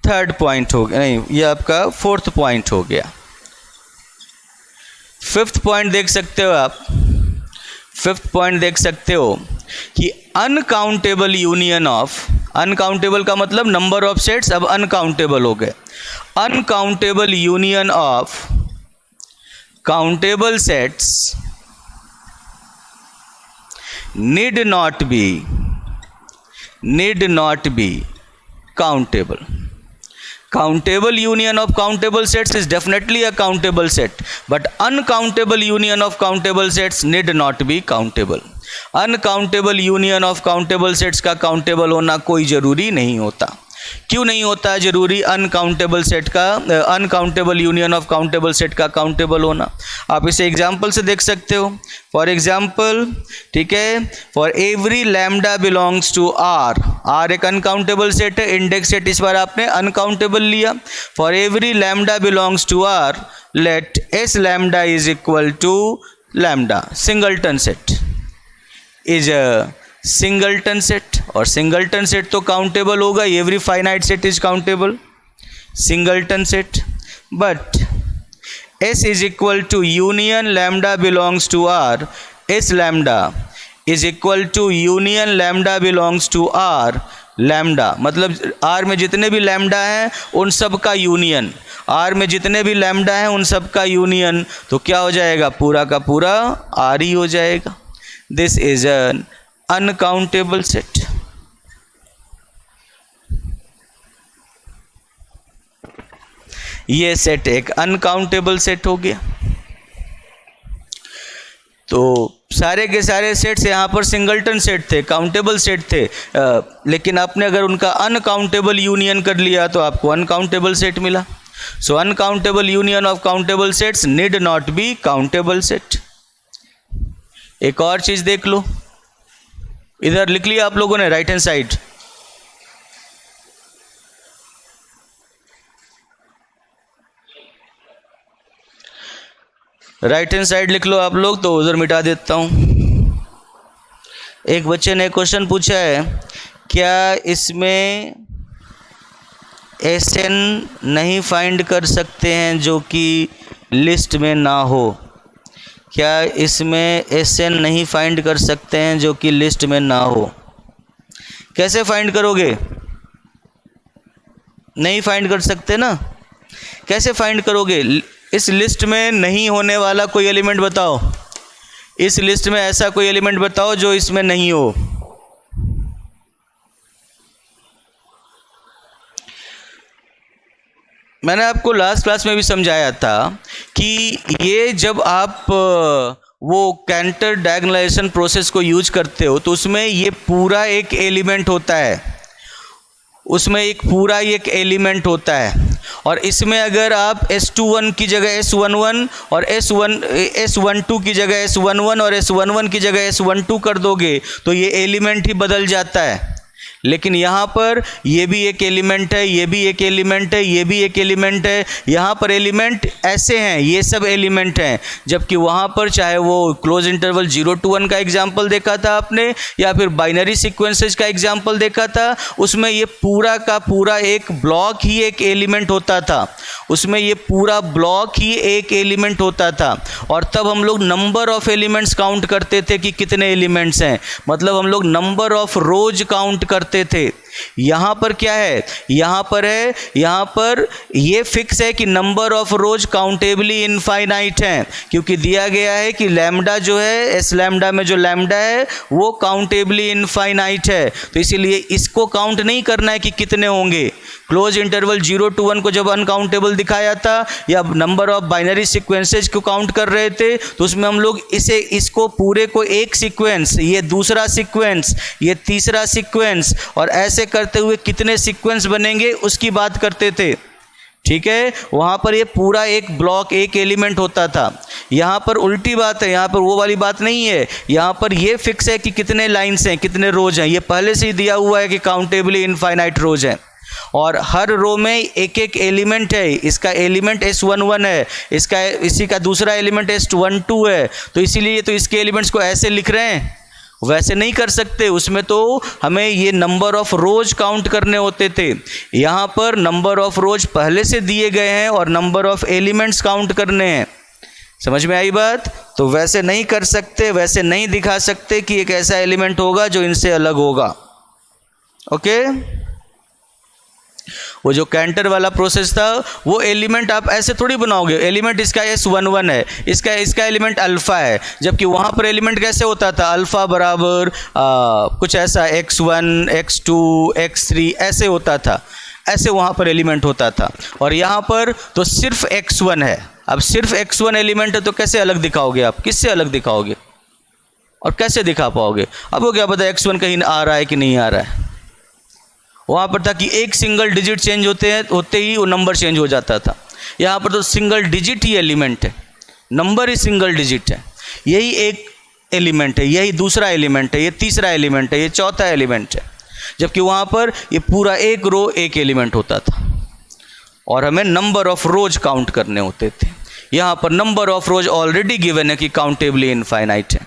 Speaker 1: थर्ड पॉइंट हो गया, नहीं ये आपका फोर्थ पॉइंट हो गया। फिफ्थ पॉइंट देख सकते हो आप, फिफ्थ पॉइंट देख सकते हो कि अनकाउंटेबल यूनियन ऑफ, अनकाउंटेबल का मतलब नंबर ऑफ सेट्स अब अनकाउंटेबल हो गए, uncountable union of countable sets need not be countable. Countable union of countable sets is definitely a countable set, but uncountable union of countable sets need not be countable. Uncountable union of countable sets का countable होना कोई ज़रूरी नहीं होता। क्यों नहीं होता जरूरी अनकाउंटेबल सेट का, uncountable union of countable set का काउंटेबल होना? आप इसे एग्जाम्पल से देख सकते हो। फॉर एग्जाम्पल, ठीक है, for every lambda belongs to R, R एक अनकाउंटेबल सेट है, इंडेक्स सेट इस बार आपने अनकाउंटेबल लिया। For every lambda belongs to R let S lambda is equal to lambda, singleton set is a singleton set, और singleton set तो countable होगा, every finite set is countable singleton set. But S is equal to union lambda belongs to R, S lambda is equal to union lambda belongs to R lambda, मतलब R में जितने भी lambda हैं उन सब का union, are में जितने भी लैम्डा हैं उन सब का यूनियन, तो क्या हो जाएगा? पूरा का पूरा आर ही हो जाएगा। This is an uncountable set. ये सेट एक अनकाउंटेबल सेट हो गया। तो सारे के सारे सेट्स यहाँ पर सिंगलटन सेट थे, काउंटेबल सेट थे, लेकिन आपने अगर उनका अनकाउंटेबल यूनियन कर लिया तो आपको अनकाउंटेबल सेट मिला। So uncountable union of countable sets need not be countable set. एक और चीज देख लो, इधर लिख लिया आप लोगों ने right hand side, right hand side लिख लो आप लोग, तो उधर मिटा देता हूं। एक बच्चे ने क्वेश्चन पूछा है, क्या इसमें एसएन नहीं फाइंड कर सकते हैं जो कि लिस्ट में ना हो? क्या इसमें एसएन नहीं फाइंड कर सकते हैं जो कि लिस्ट में ना हो? कैसे फाइंड करोगे? नहीं फाइंड कर सकते ना, कैसे फाइंड करोगे? इस लिस्ट में नहीं होने वाला कोई एलिमेंट बताओ, इस लिस्ट में ऐसा कोई एलिमेंट बताओ जो इसमें नहीं हो। मैंने आपको लास्ट क्लास में भी समझाया था कि ये जब आप वो कैंटर डायगोनलाइजेशन प्रोसेस को यूज करते हो तो उसमें ये पूरा एक एलिमेंट होता है, उसमें एक पूरा एक एलिमेंट होता है, और इसमें अगर आप S21 की जगह S11 और S12 की जगह S11 और S11 की जगह S12 कर दोगे तो ये एलिमेंट ही बदल जाता है। लेकिन यहाँ पर ये भी एक एलिमेंट है, ये भी एक एलिमेंट है, ये भी एक एलिमेंट है, यहाँ पर एलिमेंट ऐसे हैं, ये सब एलिमेंट हैं, जबकि वहाँ पर चाहे वो क्लोज इंटरवल 0 to 1 का एग्जाम्पल देखा था आपने या फिर बाइनरी सीक्वेंसेस का एग्जाम्पल देखा था, उसमें ये पूरा का पूरा एक ब्लॉक ही एक एलिमेंट होता था, उसमें ये पूरा ब्लॉक ही एक एलिमेंट होता था। और तब हम लोग नंबर ऑफ एलिमेंट्स काउंट करते थे कि कितने एलिमेंट्स हैं, मतलब हम लोग नंबर ऑफ रोज काउंट करते थे यहाँ पर क्या है, यहाँ पर ये फिक्स है कि number of rose countably infinite है, क्योंकि दिया गया है कि लैम्डा जो है, एस लैम्डा में जो लैम्डा है वो काउंटेबली इनफाइनाइट है, तो इसीलिए इसको काउंट नहीं करना है कि कितने होंगे। क्लोज इंटरवल 0 to 1 को जब अनकाउंटेबल दिखाया था या नंबर ऑफ बाइनरी सीक्वेंसेज को काउंट कर रहे थे, तो उसमें हम लोग इसको पूरे को एक सीक्वेंस, ये दूसरा सीक्वेंस, ये तीसरा सीक्वेंस, और ऐसे करते हुए कितने सीक्वेंस बनेंगे उसकी बात करते थे। ठीक है, वहाँ पर ये पूरा एक ब्लॉक, एक एलिमेंट होता था। यहाँ पर उल्टी बात है, यहाँ पर वो वाली बात नहीं है। यहाँ पर ये फिक्स है कि कितने लाइन्स हैं, कितने रोज हैं, ये पहले से ही दिया हुआ है कि काउंटेबली इनफाइनाइट रोज हैं, और हर रो में एक एक एलिमेंट है। इसका एलिमेंट S11 है, इसी का दूसरा एलिमेंट S12 है, तो इसीलिए तो इसके एलिमेंट्स को ऐसे लिख रहे हैं, वैसे नहीं कर सकते। उसमें तो हमें ये नंबर ऑफ रोज काउंट करने होते थे। यहाँ पर नंबर ऑफ रोज पहले से दिए गए हैं और नंबर ऑफ एलिमेंट्स काउंट करने हैं। समझ में आई बात? तो वैसे नहीं कर सकते, वैसे नहीं दिखा सकते कि एक ऐसा एलिमेंट होगा जो इनसे अलग होगा। ओके, वो जो कैंटर वाला प्रोसेस था, वो एलिमेंट आप ऐसे थोड़ी बनाओगे। एलिमेंट इसका S11 है, इसका एलिमेंट अल्फ़ा है, जबकि वहाँ पर एलिमेंट कैसे होता था, अल्फ़ा बराबर कुछ ऐसा x1 x2 x3 ऐसे होता था, ऐसे वहाँ पर एलिमेंट होता था। और यहाँ पर तो सिर्फ x1 है। अब सिर्फ x1 एलिमेंट है तो कैसे अलग दिखाओगे आप, किससे अलग दिखाओगे और कैसे दिखा पाओगे? आपको क्या पता x1 कहीं आ रहा है कि नहीं आ रहा है? वहाँ पर था कि एक सिंगल डिजिट चेंज होते ही वो नंबर चेंज हो जाता था। यहाँ पर तो सिंगल डिजिट ही एलिमेंट है, नंबर ही सिंगल डिजिट है। यही एक एलिमेंट है, यही दूसरा एलिमेंट है, ये तीसरा एलिमेंट है, ये चौथा एलिमेंट है, जबकि वहाँ पर ये पूरा एक रो एक एलिमेंट होता था और हमें नंबर ऑफ रोज काउंट करने होते थे। यहाँ पर number of rose already given है कि काउंटेबली इनफाइनाइट है,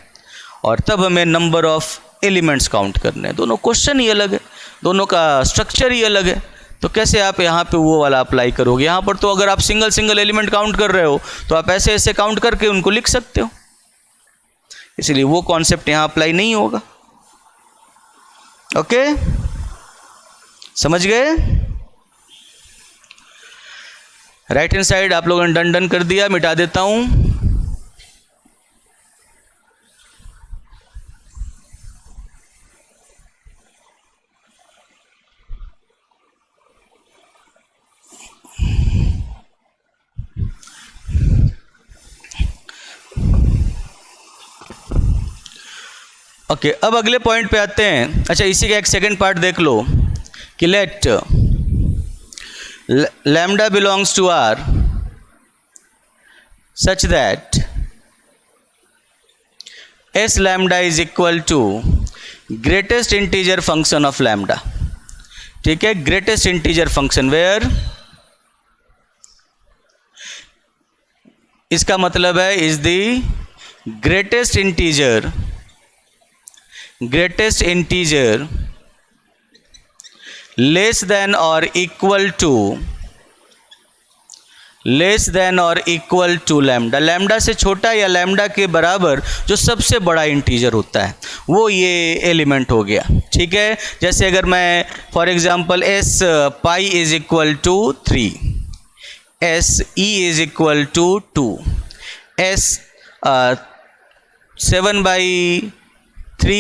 Speaker 1: और तब हमें नंबर ऑफ एलिमेंट्स काउंट करने हैं। दोनों क्वेश्चन ही अलग है, दोनों का स्ट्रक्चर ही अलग है, तो कैसे आप यहाँ पे वो वाला अप्लाई करोगे? यहाँ पर तो अगर आप सिंगल एलिमेंट काउंट कर रहे हो तो आप ऐसे ऐसे काउंट करके उनको लिख सकते हो, इसलिए वो कॉन्सेप्ट यहाँ अप्लाई नहीं होगा। ओके, समझ गए? राइट हैंड साइड आप लोगों ने डन कर दिया, मिटा देता हूं। ओके, अब अगले पॉइंट पे आते हैं। अच्छा, इसी का एक सेकंड पार्ट देख लो कि let lambda belongs to R such that S lambda is equal to greatest integer function of lambda. ठीक है, ग्रेटेस्ट इंटीजर फंक्शन वेयर, इसका मतलब है is the greatest integer less than or equal to lambda. Lambda से छोटा या lambda के बराबर जो सबसे बड़ा इंटीजर होता है वो ये एलिमेंट हो गया। ठीक है, जैसे अगर मैं for example S pi is equal to 3, S e is equal to 2, S 7/3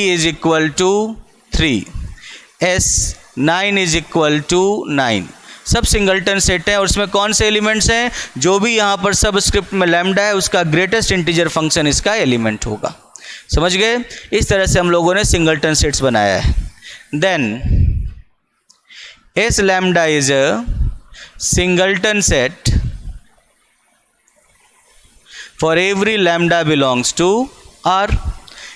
Speaker 1: is equal to 3, S 9 is equal to 9, सब सिंगलटन सेट है। और उसमें कौन से एलिमेंट्स हैं? जो भी यहाँ पर सब स्क्रिप्ट में लैम्डा है उसका ग्रेटेस्ट इंटीजर फंक्शन इसका एलिमेंट होगा। समझ गए? इस तरह से हम लोगों ने सिंगलटन सेट्स बनाया है। Then S lambda is a singleton set for every lambda belongs to R.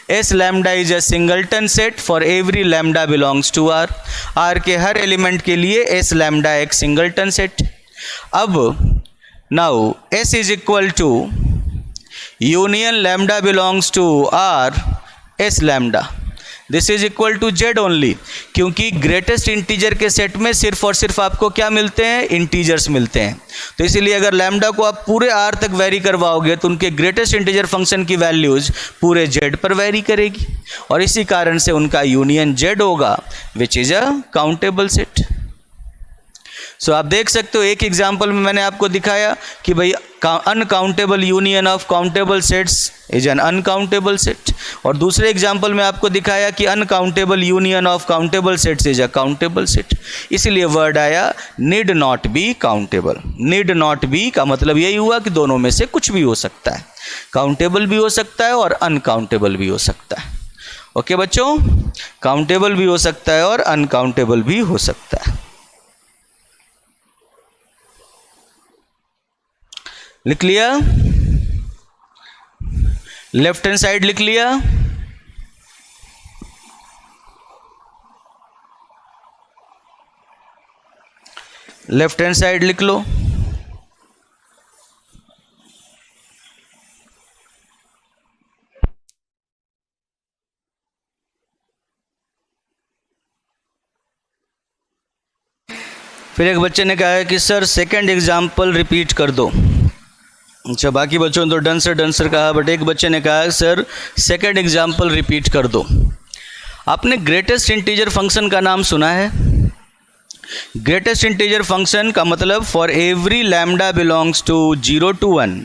Speaker 1: S lambda is a singleton set for every lambda belongs to R. R के हर एलिमेंट के लिए एस लैम्डा एक singleton set. अब now S is equal to union lambda belongs to R S lambda. This is equal to Z only, क्योंकि greatest integer के सेट में सिर्फ और सिर्फ आपको क्या मिलते हैं, इंटीजर्स मिलते हैं। तो इसीलिए अगर लैम्डा को आप पूरे आर तक वेरी करवाओगे तो उनके ग्रेटेस्ट इंटीजर फंक्शन की वैल्यूज पूरे जेड पर वेरी करेगी, और इसी कारण से उनका यूनियन जेड होगा, which is a countable set. So आप देख सकते हो एक एग्जाम्पल में मैंने आपको दिखाया कि भाई uncountable union of countable sets is an uncountable set, और दूसरे एग्जाम्पल में आपको दिखाया कि uncountable union of countable sets is a countable set. इसलिए वर्ड आया need not be countable. Need not B का मतलब यही हुआ कि दोनों में से कुछ भी हो सकता है, काउंटेबल भी हो सकता है और अनकाउंटेबल भी हो सकता है। ओके बच्चों, काउंटेबल भी हो सकता है और अनकाउंटेबल भी हो सकता है। लिख लिया, लेफ्ट हैंड साइड लिख लिया, लेफ्ट हैंड साइड लिख लो। फिर एक बच्चे ने कहा है कि सर सेकंड एग्जाम्पल रिपीट कर दो। अच्छा, बाकी बच्चों ने तो डन सर कहा, बट एक बच्चे ने कहा सर सेकंड एग्जाम्पल रिपीट कर दो। आपने ग्रेटेस्ट इंटीजर फंक्शन का नाम सुना है? ग्रेटेस्ट इंटीजर फंक्शन का मतलब for every lambda belongs to 0 to 1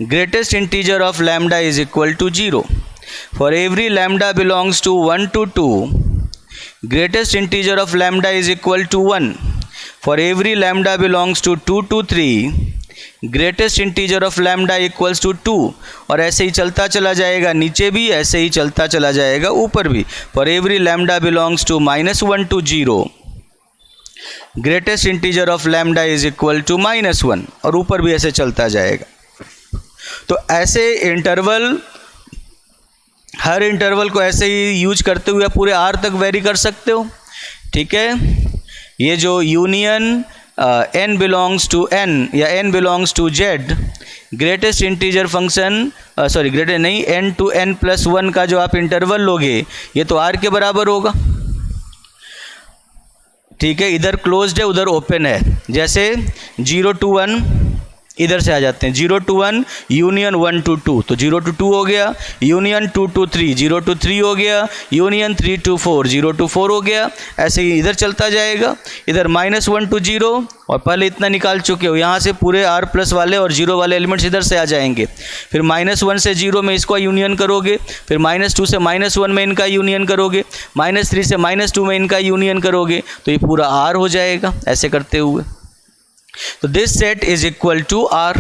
Speaker 1: greatest integer of lambda is equal to 0। For every lambda belongs to 1 to 2 greatest integer of lambda is equal to 1। For every lambda belongs to 2 to 3 greatest integer of lambda equals to 2, और ऐसे ही चलता चला जाएगा, नीचे भी ऐसे ही चलता चला जाएगा, ऊपर भी। For every lambda belongs to -1 to 0 greatest integer of lambda is equal to -1, और ऊपर भी ऐसे चलता जाएगा। तो ऐसे इंटरवल, हर इंटरवल को ऐसे ही यूज करते हुए पूरे आर तक वेरी कर सकते हो। ठीक है, ये जो union n belongs to n या n belongs to z greatest integer function, sorry greatest नहीं, n to n+1 का जो आप इंटरवल लोगे ये तो r के बराबर होगा। ठीक है, इधर क्लोज्ड है उधर ओपन है। जैसे 0 to 1 इधर से आ जाते हैं, 0 to 1 यूनियन 1 to 2, तो 0 to 2 हो गया, यूनियन 2 to 3 0 to 3 हो गया, यूनियन 3 to 4 0 to 4 हो गया। ऐसे ही इधर चलता जाएगा, इधर -1 to 0, और पहले इतना निकाल चुके हो, यहाँ से पूरे r प्लस वाले और 0 वाले एलिमेंट्स इधर से आ जाएंगे। फिर -1 से 0 में इसको यूनियन करोगे, फिर -2 से -1 में इनका यूनियन करोगे, -3 से -2 में इनका यूनियन करोगे, तो ये पूरा r हो जाएगा ऐसे करते हुए। तो this set is equal to R.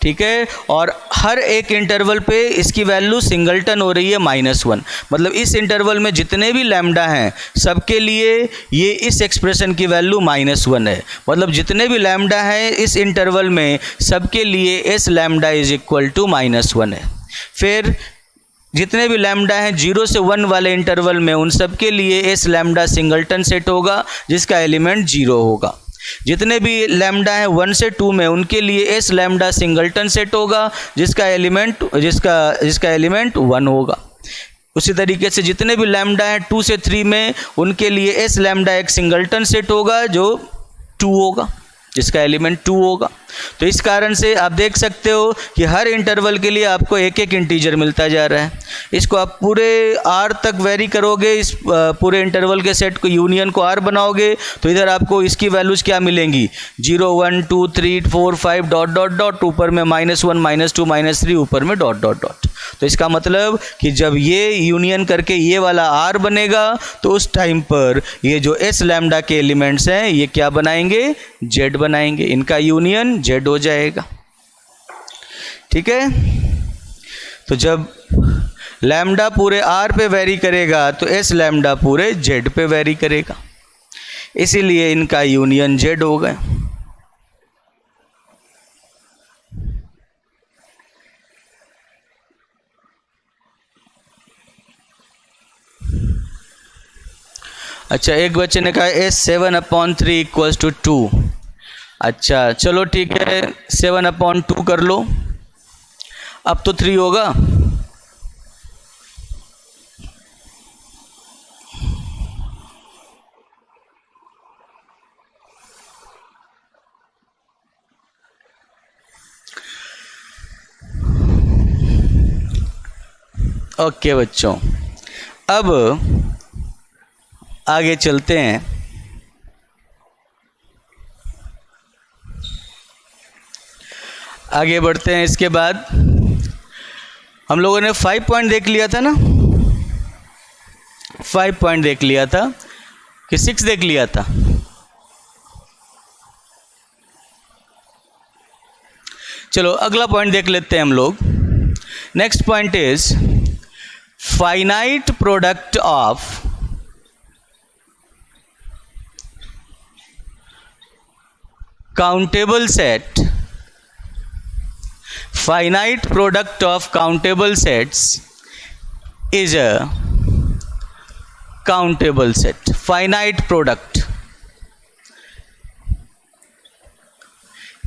Speaker 1: ठीक है, और हर एक इंटरवल पे इसकी वैल्यू सिंगलटन हो रही है -1, मतलब इस इंटरवल में जितने भी लैम्डा हैं सबके लिए ये इस एक्सप्रेशन की वैल्यू -1 है। मतलब जितने भी लैम्डा हैं इस इंटरवल में सबके लिए S lambda is equal to -1 है। फिर जितने भी लैम्डा हैं 0 से 1 वाले इंटरवल में उन सब के लिए एस लैम्डा सिंगलटन सेट होगा जिसका एलिमेंट 0 होगा। जितने भी लैम्डा है 1 से 2 में उनके लिए एस लैम्डा सिंगलटन सेट होगा जिसका एलिमेंट 1 होगा। उसी तरीके से जितने भी लैम्डा है 2 से 3 में उनके लिए एस लैम्डा एक सिंगलटन सेट होगा जो 2 होगा, जिसका एलिमेंट 2 होगा। तो इस कारण से आप देख सकते हो कि हर इंटरवल के लिए आपको एक एक इंटीजर मिलता जा रहा है। इसको आप पूरे r तक वेरी करोगे, इस पूरे इंटरवल के सेट को यूनियन को r बनाओगे तो इधर आपको इसकी वैल्यूज़ क्या मिलेंगी, 0 1 2 3 4 5 डॉट डॉट डॉट, ऊपर में -1 -2 -3, ऊपर में डॉट डॉट डॉट। तो इसका मतलब कि जब ये यूनियन करके ये वाला r बनेगा तो उस टाइम पर ये जो s लैम्डा के एलिमेंट्स हैं ये क्या बनाएंगे, z बनाएंगे, इनका यूनियन z हो जाएगा। ठीक है, तो जब लैम्डा पूरे r पे वेरी करेगा तो s लैम्डा पूरे z पे वेरी करेगा, इसीलिए इनका यूनियन z हो गया। अच्छा, एक बच्चे ने कहा S7/3 = 2। अच्छा चलो ठीक है, 7/2 कर लो, अब तो 3 होगा। ओके बच्चों, अब आगे चलते हैं। आगे बढ़ते हैं। इसके बाद हम लोगों ने 5 पॉइंट देख लिया था ना, 5 पॉइंट देख लिया था कि 6 देख लिया था? चलो अगला पॉइंट देख लेते हैं हम लोग। Next point is finite product of countable set. Finite product of countable sets is a countable set. Finite product,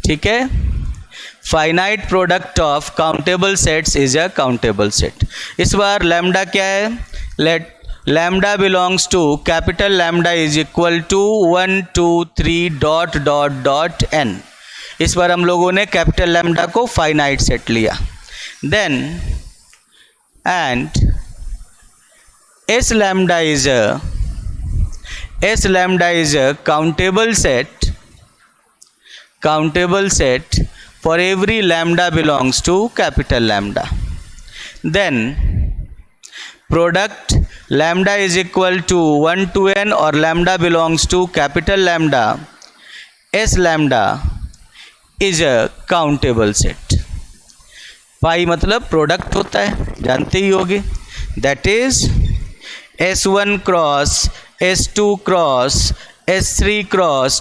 Speaker 1: ठीक है? Finite product of countable sets is a countable set. इस बार lambda क्या है? Let lambda belongs to capital lambda is equal to 1 2 3 ... n. इस बार हम लोगों ने capital lambda को फाइनाइट सेट लिया। Then and S lambda is a countable set for every lambda belongs to capital lambda. Then product lambda is equal to 1 to n और lambda belongs to capital lambda, S lambda is a countable set. Pi मतलब product होता है, जानते ही होगे। That is S1 cross S2 cross S3 cross ...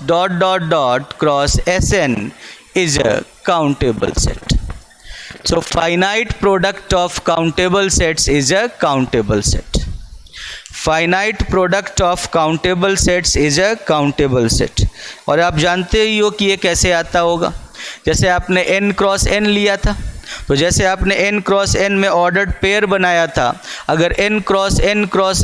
Speaker 1: cross Sn is a countable set. So finite product of countable sets is a countable set. Finite product of countable sets is a countable set. और आप जानते ही हो कि ये कैसे आता होगा। जैसे आपने n क्रॉस n लिया था, तो जैसे आपने n क्रॉस n में ऑर्डर्ड पेयर बनाया था, अगर n cross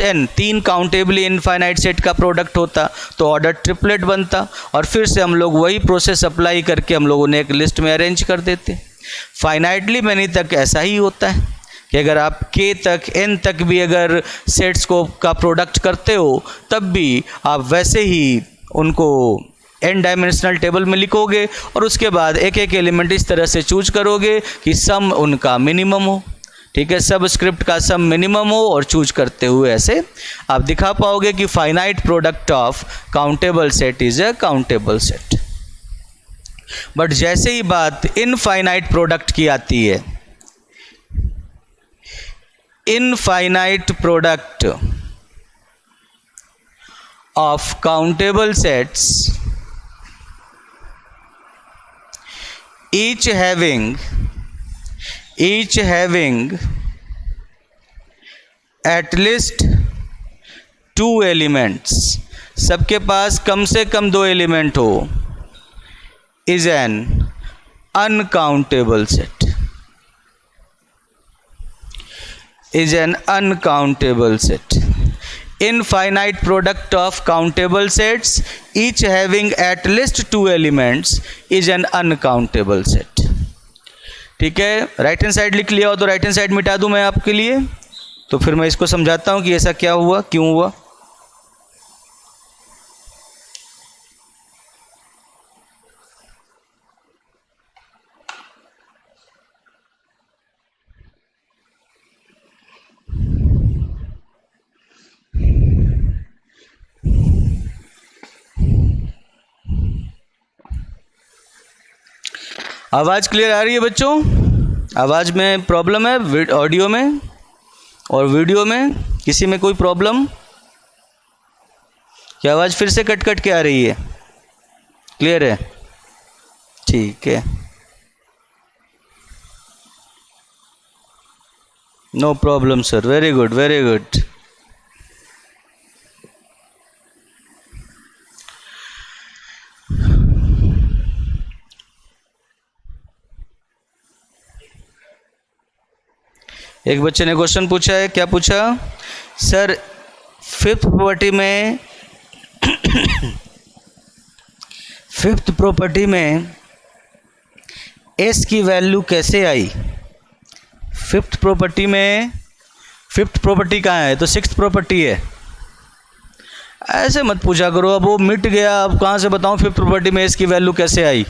Speaker 1: n 3 countably infinite set का प्रोडक्ट होता तो ऑर्डर ट्रिपलेट बनता, और फिर से हम लोग वही प्रोसेस अप्लाई करके हम लोगों ने एक लिस्ट में अरेंज कर देते। फाइनाइटली मैनी तक ऐसा ही होता है कि अगर आप k तक n तक भी अगर सेट्स को का प्रोडक्ट करते हो, तब भी आप वैसे ही उनको n डायमेंशनल टेबल में लिखोगे और उसके बाद एक एक एलिमेंट इस तरह से चूज करोगे कि सम उनका मिनिमम हो। ठीक है, सब स्क्रिप्ट का सम मिनिमम हो और चूज करते हुए ऐसे आप दिखा पाओगे कि finite product of countable set is a countable set. But जैसे ही बात इनफाइनाइट प्रोडक्ट की आती है, infinite product of countable sets each having at least 2 elements, सबके पास कम से कम 2 एलिमेंट हो, is an uncountable set, is an uncountable set. Infinite product of countable sets each having at least 2 elements is an uncountable set. ठीक है, right hand side लिख लिया हो तो right hand side मिटा दूं मैं आपके लिए, तो फिर मैं इसको समझाता हूं कि ऐसा क्या हुआ, क्यों हुआ। आवाज़ क्लियर आ रही है बच्चों? आवाज़ में प्रॉब्लम है ऑडियो में और वीडियो में? किसी में कोई प्रॉब्लम? क्या आवाज़ फिर से कट कट के आ रही है? क्लियर है? ठीक है, no problem sir, very good very good. एक बच्चे ने क्वेश्चन पूछा है, क्या पूछा सर? फिफ्थ प्रॉपर्टी में एस की वैल्यू कैसे आई? फिफ्थ प्रॉपर्टी में फिफ्थ प्रॉपर्टी कहाँ है? तो सिक्स्थ प्रॉपर्टी है। ऐसे मत पूछा करो, अब वो मिट गया, अब कहाँ से बताऊँ फिफ्थ प्रॉपर्टी में एस की वैल्यू कैसे आई।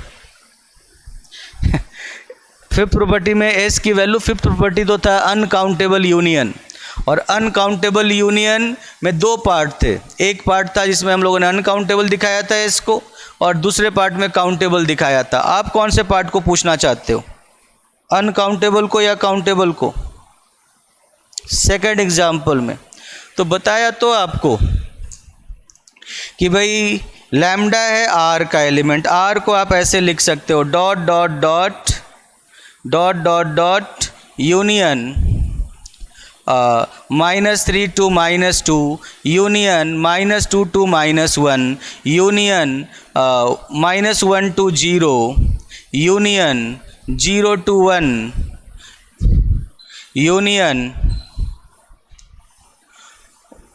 Speaker 1: फिफ्थ प्रॉपर्टी में एस की वैल्यू, फिफ्थ प्रॉपर्टी तो था अनकाउंटेबल यूनियन, और अनकाउंटेबल यूनियन में दो पार्ट थे। एक पार्ट था जिसमें हम लोगों ने अनकाउंटेबल दिखाया था एस को, और दूसरे पार्ट में काउंटेबल दिखाया था। आप कौन से पार्ट को पूछना चाहते हो, अनकाउंटेबल को या काउंटेबल को? सेकंड एग्जाम्पल में तो बताया तो आपको कि भाई लैम्डा है आर का एलिमेंट, आर को आप ऐसे लिख सकते हो dot dot dot dot dot dot union -3 to -2 union -2 to -1 union -1 to 0 union 0 to 1 union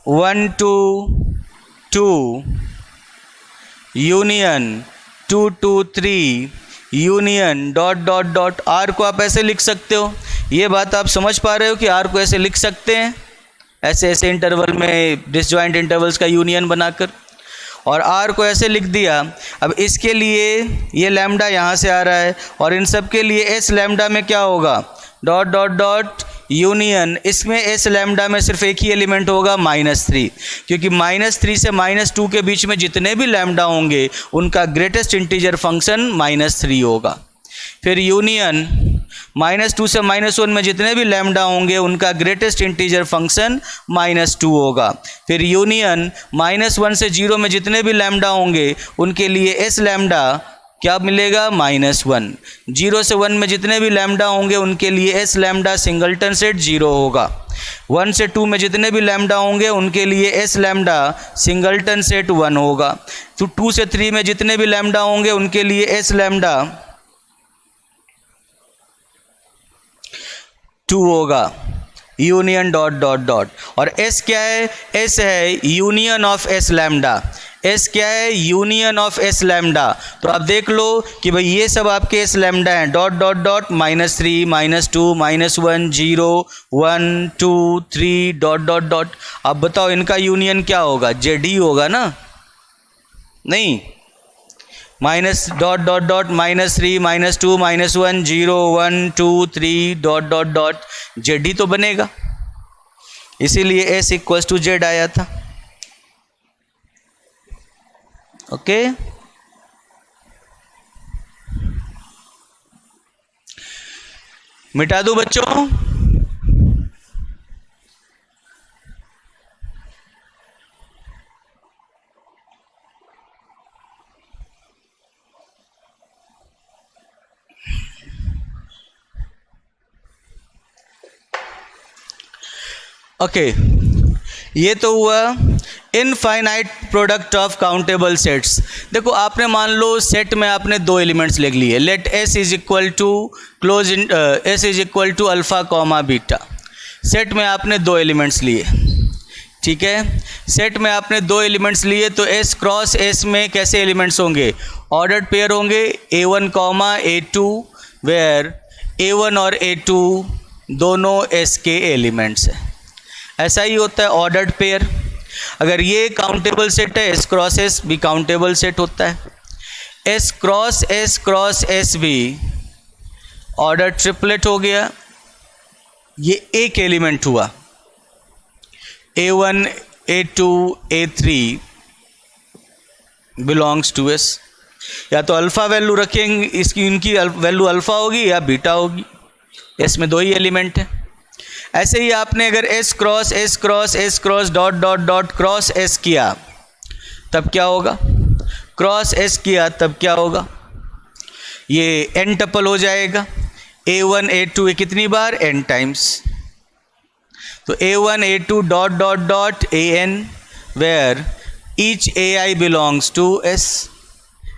Speaker 1: 1 to 2 union 2 to 3 union dot dot dot. R को आप ऐसे लिख सकते हो। ये बात आप समझ पा रहे हो कि आर को ऐसे लिख सकते हैं, ऐसे ऐसे इंटरवल में डिसजॉइंट इंटरवल्स का यूनियन बनाकर, और आर को ऐसे लिख दिया। अब इसके लिए ये लैम्डा यहाँ से आ रहा है, और इन सब के लिए एस लैम्डा में क्या होगा, डॉट डॉट डॉट यूनियन, इसमें एस लैम्डा में सिर्फ एक ही एलिमेंट होगा -3, क्योंकि -3 से -2 के बीच में जितने भी लैम्डा होंगे उनका ग्रेटेस्ट इंटीजर फंक्शन -3 होगा। फिर यूनियन -2 से -1 में जितने भी लैम्डा होंगे उनका ग्रेटेस्ट इंटीजर फंक्शन -2 होगा। फिर यूनियन -1 से 0 में जितने भी लैम्डा होंगे उनके लिए एस लैम्डा क्या मिलेगा, -1। 0 से 1 में जितने भी लैम्डा होंगे उनके लिए एस लैम्डा सिंगल्टन सेट 0 होगा। 1 से 2 में जितने भी लैम्डा होंगे उनके लिए एस लैम्डा सिंगल्टन सेट 1 होगा। तो 2 से 3 में जितने भी लैम्डा होंगे उनके लिए एस लैम्डा 2 होगा। यूनियन डॉट डॉट डॉट, और एस क्या है, एस है union of S lambda. S क्या है, यूनियन ऑफ एस लैम्डा। तो आप देख लो कि भाई ये सब आपके एस लैम्डा हैं, dot dot dot -3 -2 -1 0 1 2 3 dot dot dot. अब बताओ इनका यूनियन क्या होगा, जेड ही होगा ना? नहीं, minus dot dot dot -3 -2 -1 0 1 2 3 dot dot dot, Z ही तो बनेगा, इसीलिए एस इक्वल्स टू जेड आया था। ओके मिटा दूं बच्चों? ओके ये तो हुआ infinite product of countable sets. देखो आपने मान लो सेट में आपने दो एलिमेंट्स लिख लिए, let S is equal to S is equal to alpha comma beta. Set में आपने दो एलिमेंट्स लिए, ठीक है। सेट में आपने दो एलिमेंट्स लिए तो एस क्रॉस एस में कैसे एलिमेंट्स होंगे, ऑर्डर्ड पेयर होंगे, A1 comma A2, where A1 और A2 दोनों एस के एलिमेंट्स हैं। ऐसा ही होता है ऑर्डर्ड पेयर। अगर ये काउंटेबल सेट है, एस क्रॉस एस भी काउंटेबल सेट होता है। एस क्रॉस एस भी ऑर्डर ट्रिपलेट हो गया। ये एक एलिमेंट हुआ, A1 A2 A3 belongs to S. या तो अल्फ़ा वैल्यू रखेंगे, इसकी इनकी वैल्यू अल्फ़ा होगी या बीटा होगी, एस में दो ही एलिमेंट है। ऐसे ही आपने अगर S cross dot dot dot cross S किया तब क्या होगा, क्रॉस एस किया तब क्या होगा, ये एन टपल हो जाएगा। A1 A2 कितनी बार, n टाइम्स। तो A1 A2 dot dot dot AN where each AI belongs to S।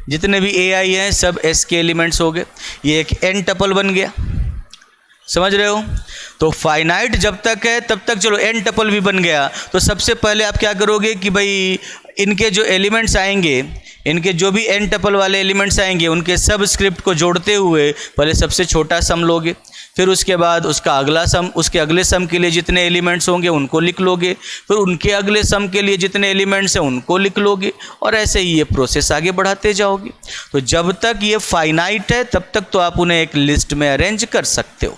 Speaker 1: जितने भी AI हैं सब S के एलिमेंट्स हो गए, ये एक n टपल बन गया। समझ रहे हो? तो फाइनाइट जब तक है तब तक चलो n टपल भी बन गया। तो सबसे पहले आप क्या करोगे कि भाई इनके जो एलिमेंट्स आएंगे, इनके जो भी n टपल वाले एलिमेंट्स आएंगे उनके सब स्क्रिप्ट को जोड़ते हुए पहले सबसे छोटा सम लोगे। फिर उसके बाद उसका अगला सम, उसके अगले सम के लिए जितने एलिमेंट्स होंगे उनको लिख लोगे, फिर उनके अगले सम के लिए जितने एलिमेंट्स हैं उनको लिख लोगे, और ऐसे ही ये प्रोसेस आगे बढ़ाते जाओगे। तो जब तक ये फाइनाइट है तब तक तो आप उन्हें एक लिस्ट में अरेंज कर सकते हो,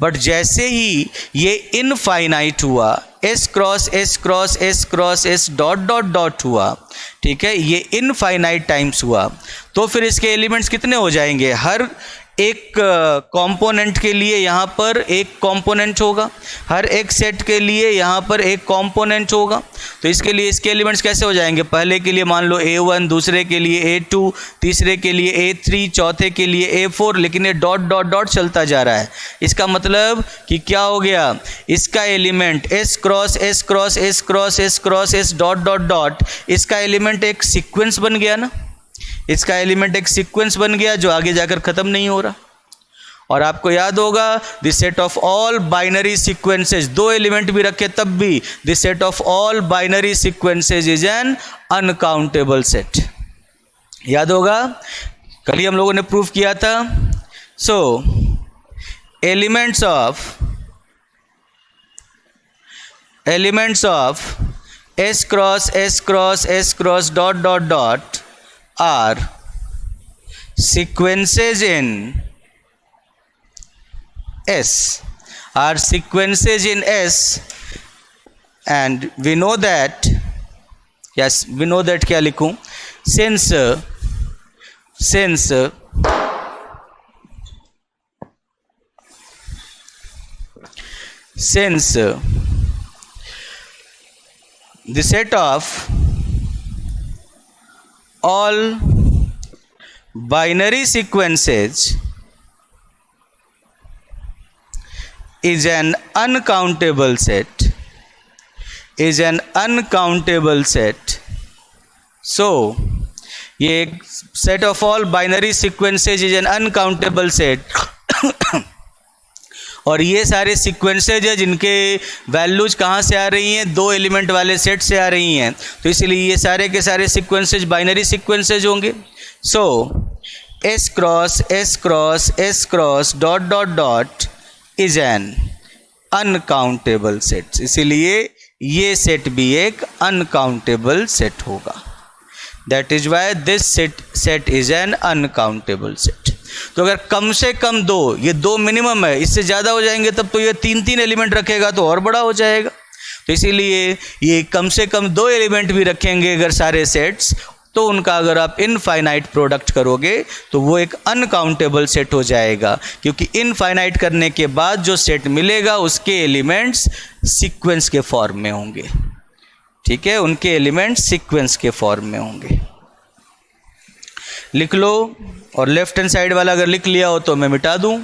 Speaker 1: बट जैसे ही ये इनफाइनाइट हुआ, S cross S cross S cross S dot dot dot हुआ, ठीक है, ये इनफाइनाइट टाइम्स हुआ, तो फिर इसके एलिमेंट्स कितने हो जाएंगे, हर एक कंपोनेंट के लिए यहाँ पर एक कंपोनेंट होगा, हर एक सेट के लिए यहाँ पर एक कंपोनेंट होगा। तो इसके लिए इसके एलिमेंट्स कैसे हो जाएंगे, पहले के लिए मान लो A1, दूसरे के लिए A2, तीसरे के लिए A3, चौथे के लिए A4, लेकिन ये डॉट डॉट डॉट चलता जा रहा है। इसका मतलब कि क्या हो गया, इसका element S cross S cross S cross S cross S dot dot dot, इसका एलिमेंट एक सीक्वेंस बन गया ना, इसका एलिमेंट एक सीक्वेंस बन गया जो आगे जाकर ख़त्म नहीं हो रहा। और आपको याद होगा the set of all binary sequences, दो एलिमेंट भी रखे तब भी the set of all binary sequences is an uncountable set, याद होगा, कल ही हम लोगों ने प्रूफ किया था। So elements of S cross S cross S cross dot dot dot are sequences in S, are sequences in S, and we know that, yes, we know that, क्या लिखूं, since the set of all binary sequences is an uncountable set, so ये एक set of all binary sequences is an uncountable set और ये सारे sequences है जिनके values कहाँ से आ रही हैं, दो एलिमेंट वाले सेट से आ रही हैं, तो इसलिए ये सारे के सारे सीक्वेंसेज बाइनरी सीक्वेंसेज होंगे। So S cross S cross S cross dot dot dot is an uncountable set, इसीलिए ये सेट भी एक अनकाउंटेबल सेट होगा। That is why this set is an uncountable set. तो अगर कम से कम दो, ये दो मिनिमम है, इससे ज़्यादा हो जाएंगे तब तो ये तीन तीन एलिमेंट रखेगा तो और बड़ा हो जाएगा, तो इसीलिए ये कम से कम दो एलिमेंट भी रखेंगे अगर सारे सेट्स, तो उनका अगर आप इनफाइनाइट प्रोडक्ट करोगे तो वो एक अनकाउंटेबल सेट हो जाएगा, क्योंकि इनफाइनाइट करने के बाद जो सेट मिलेगा उसके एलिमेंट्स सीक्वेंस के फॉर्म में होंगे, ठीक है, उनके एलिमेंट्स सीक्वेंस के फॉर्म में होंगे। लिख लो, और लेफ्ट हैंड साइड वाला अगर लिख लिया हो तो मैं मिटा दूं।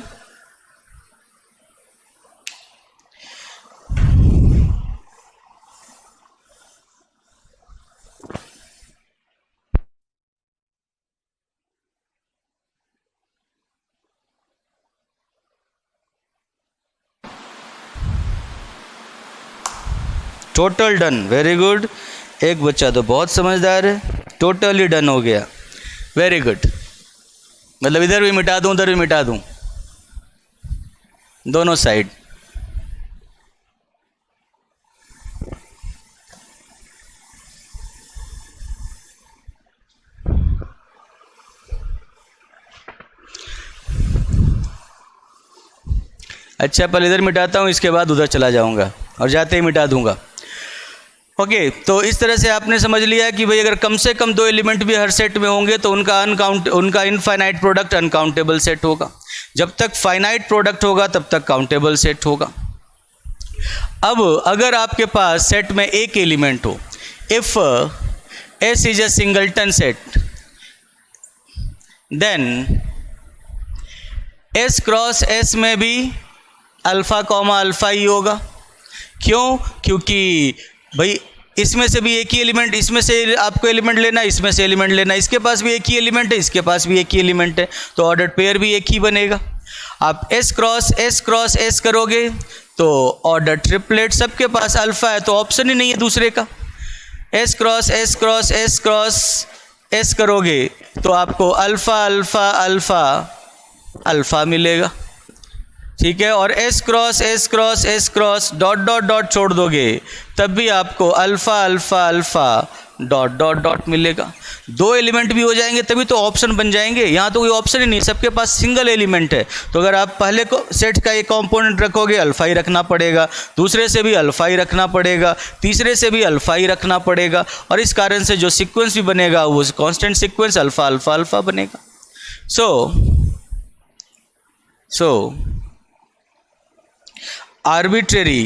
Speaker 1: Total done, very good. एक बच्चा तो बहुत समझदार है, टोटली डन हो गया, वेरी गुड। मतलब इधर भी मिटा दूं उधर भी मिटा दूं, दोनों साइड। अच्छा, पहले इधर मिटाता हूं, इसके बाद उधर चला जाऊंगा और जाते ही मिटा दूंगा। ओके, तो इस तरह से आपने समझ लिया कि भाई अगर कम से कम दो एलिमेंट भी हर सेट में होंगे तो उनका इनफाइनाइट प्रोडक्ट अनकाउंटेबल सेट होगा। जब तक फाइनाइट प्रोडक्ट होगा तब तक काउंटेबल सेट होगा। अब अगर आपके पास सेट में एक एलिमेंट हो, if S is a singleton set, then S cross S में भी अल्फा कॉमा अल्फा ही होगा। क्यों? क्योंकि भाई इसमें से भी एक ही एलिमेंट, इसमें से आपको एलिमेंट लेना, इसमें से एलिमेंट लेना, इसके पास भी एक ही एलिमेंट है, इसके पास भी एक ही एलिमेंट है, तो ऑर्डर्ड पेयर भी एक ही बनेगा। आप S क्रॉस S करोगे तो ऑर्डर ट्रिपलेट, सबके पास अल्फा है तो ऑप्शन ही नहीं है दूसरे का। S क्रॉस S करोगे तो आपको अल्फा अल्फा अल्फा अल्फा मिलेगा। ठीक है, और S cross S cross S cross dot dot dot छोड़ दोगे तब भी आपको alpha alpha alpha dot dot dot मिलेगा। दो एलिमेंट भी हो जाएंगे तभी तो ऑप्शन बन जाएंगे, यहाँ तो कोई ऑप्शन ही नहीं, सबके पास सिंगल एलिमेंट है। तो अगर आप पहले को सेट का एक कंपोनेंट रखोगे अल्फा ही रखना पड़ेगा, दूसरे से भी अल्फा ही रखना पड़ेगा, तीसरे से भी अल्फा ही रखना पड़ेगा, और इस कारण से जो सीक्वेंस भी बनेगा वो constant sequence alpha alpha alpha बनेगा। सो arbitrary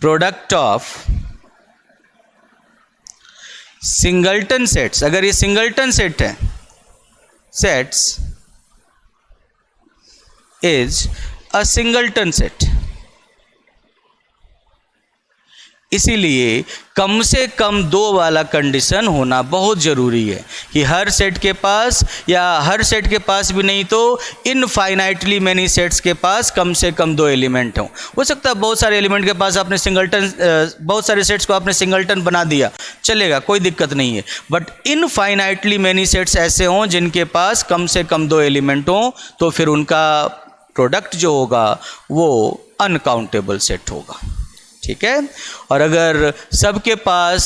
Speaker 1: product of singleton sets, अगर ये सिंगल्टन सेट है, sets is a singleton set, इसीलिए कम से कम दो वाला कंडीशन होना बहुत ज़रूरी है कि हर सेट के पास, या हर सेट के पास भी नहीं तो इनफाइनाइटली मैनी सेट्स के पास कम से कम दो एलिमेंट हों। हो सकता है बहुत सारे एलिमेंट के पास आपने सिंगल्टन, बहुत सारे सेट्स को आपने सिंगल्टन बना दिया, चलेगा, कोई दिक्कत नहीं है, बट इनफाइनाइटली मैनी सेट्स ऐसे हों जिनके पास कम से कम दो एलिमेंट हों, तो फिर उनका प्रोडक्ट जो होगा वो अनकाउंटेबल सेट होगा। ठीक है, और अगर सबके पास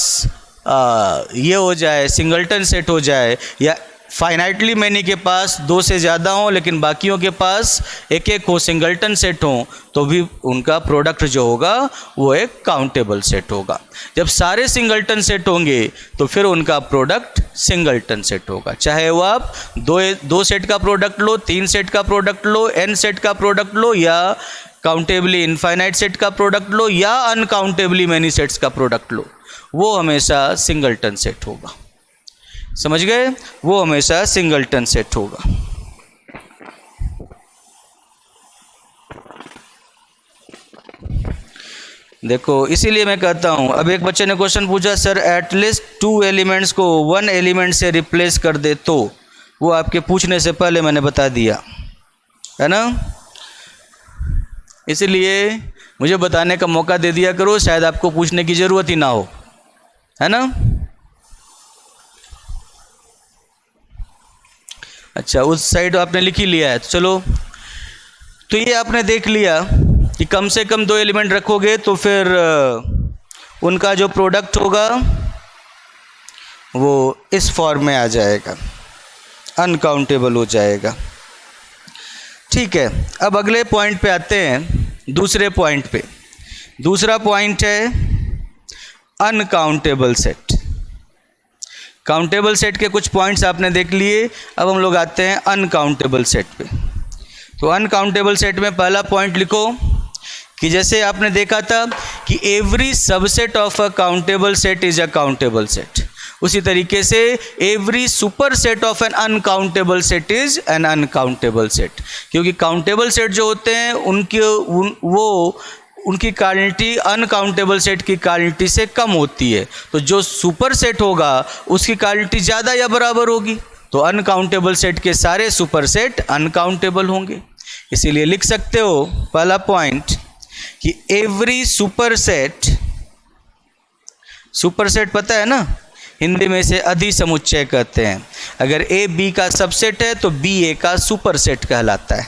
Speaker 1: ये हो जाए, सिंगल्टन सेट हो जाए, या फाइनाइटली मैनी के पास दो से ज़्यादा हों लेकिन बाकियों के पास एक एक हो, सिंगल्टन सेट हों, तो भी उनका प्रोडक्ट जो होगा वो एक काउंटेबल सेट होगा। जब सारे सिंगल्टन सेट होंगे तो फिर उनका प्रोडक्ट सिंगल्टन सेट होगा, चाहे वो आप दो सेट का प्रोडक्ट लो, तीन सेट का प्रोडक्ट लो, एन सेट का प्रोडक्ट लो, या काउंटेबली इनफाइनाइट सेट का प्रोडक्ट लो, या अनकाउंटेबली मैनी सेट्स का प्रोडक्ट लो, वो हमेशा सिंगल्टन सेट होगा। समझ गए, वो हमेशा सिंगल्टन सेट होगा। देखो, इसीलिए मैं कहता हूं, अब एक बच्चे ने क्वेश्चन पूछा, सर एटलीस्ट 2 एलिमेंट्स को 1 एलिमेंट से रिप्लेस कर दे तो, वो आपके पूछने से पहले मैंने बता दिया है ना, इसलिए मुझे बताने का मौका दे दिया करो, शायद आपको पूछने की ज़रूरत ही ना हो, है ना। अच्छा, उस साइड आपने लिख ही लिया है, तो चलो, तो ये आपने देख लिया कि कम से कम दो एलिमेंट रखोगे तो फिर उनका जो प्रोडक्ट होगा वो इस फॉर्म में आ जाएगा, अनकाउंटेबल हो जाएगा। ठीक है, अब अगले पॉइंट पे आते हैं, दूसरे पॉइंट पे। दूसरा पॉइंट है अनकाउंटेबल सेट। काउंटेबल सेट के कुछ पॉइंट्स आपने देख लिए, अब हम लोग आते हैं अनकाउंटेबल सेट पे। तो अनकाउंटेबल सेट में पहला पॉइंट लिखो कि जैसे आपने देखा था कि every subset of a countable set is a countable set, उसी तरीके से every super set of N uncountable set is an uncountable set. क्योंकि काउंटेबल सेट जो होते हैं उनकी कार्डिनलिटी अनकाउंटेबल सेट की कार्डिनलिटी से कम होती है, तो जो सुपर सेट होगा उसकी कार्डिनलिटी ज़्यादा या बराबर होगी, तो अनकाउंटेबल सेट के सारे सुपर सेट अनकाउंटेबल होंगे। इसीलिए लिख सकते हो पहला पॉइंट कि एवरी सुपर सेट पता है ना, हिंदी में इसे अधिसमुच्चय कहते हैं। अगर ए बी का सबसेट है तो बी ए का सुपर सेट कहलाता है।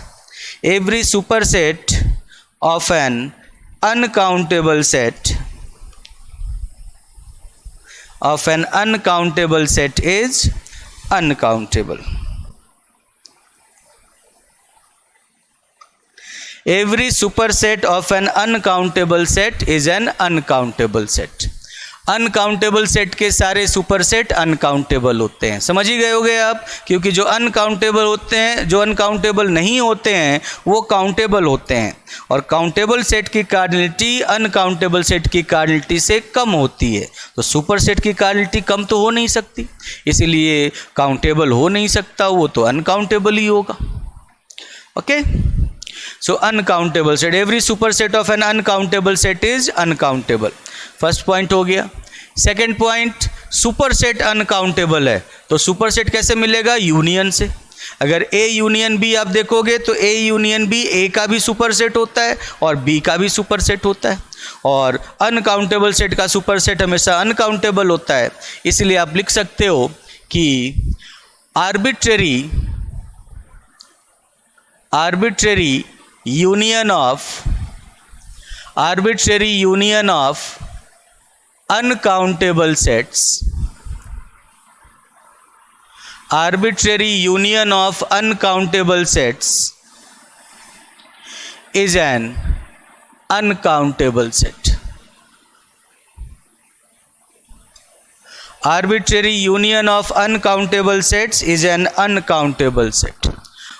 Speaker 1: Every super set of N uncountable set is uncountable. Every superset of an uncountable set is an uncountable set. Uncountable set के सारे सुपरसेट अनकाउंटेबल होते हैं। समझ ही गए होगे आप, क्योंकि जो अनकाउंटेबल होते हैं, जो अनकाउंटेबल नहीं होते हैं वो काउंटेबल होते हैं, और काउंटेबल सेट की कार्डिनलिटी अनकाउंटेबल सेट की कार्डिनलिटी से कम होती है। तो सुपर सेट की कार्डिनलिटी कम तो हो नहीं सकती, इसीलिए काउंटेबल हो नहीं सकता, वो तो अनकाउंटेबल ही होगा। Okay, so uncountable set, every superset of an uncountable set is uncountable। First point हो गया। सेकंड पॉइंट, सुपरसेट अनकाउंटेबल है, तो सुपरसेट कैसे मिलेगा? यूनियन से। अगर ए यूनियन बी आप देखोगे तो ए यूनियन बी ए का भी सुपरसेट होता है और बी का भी सुपरसेट होता है, और अनकाउंटेबल सेट का सुपरसेट हमेशा अनकाउंटेबल होता है। इसलिए आप लिख सकते हो कि arbitrary arbitrary union of uncountable sets, arbitrary union of uncountable sets is an uncountable set. Arbitrary union of uncountable sets is an uncountable set.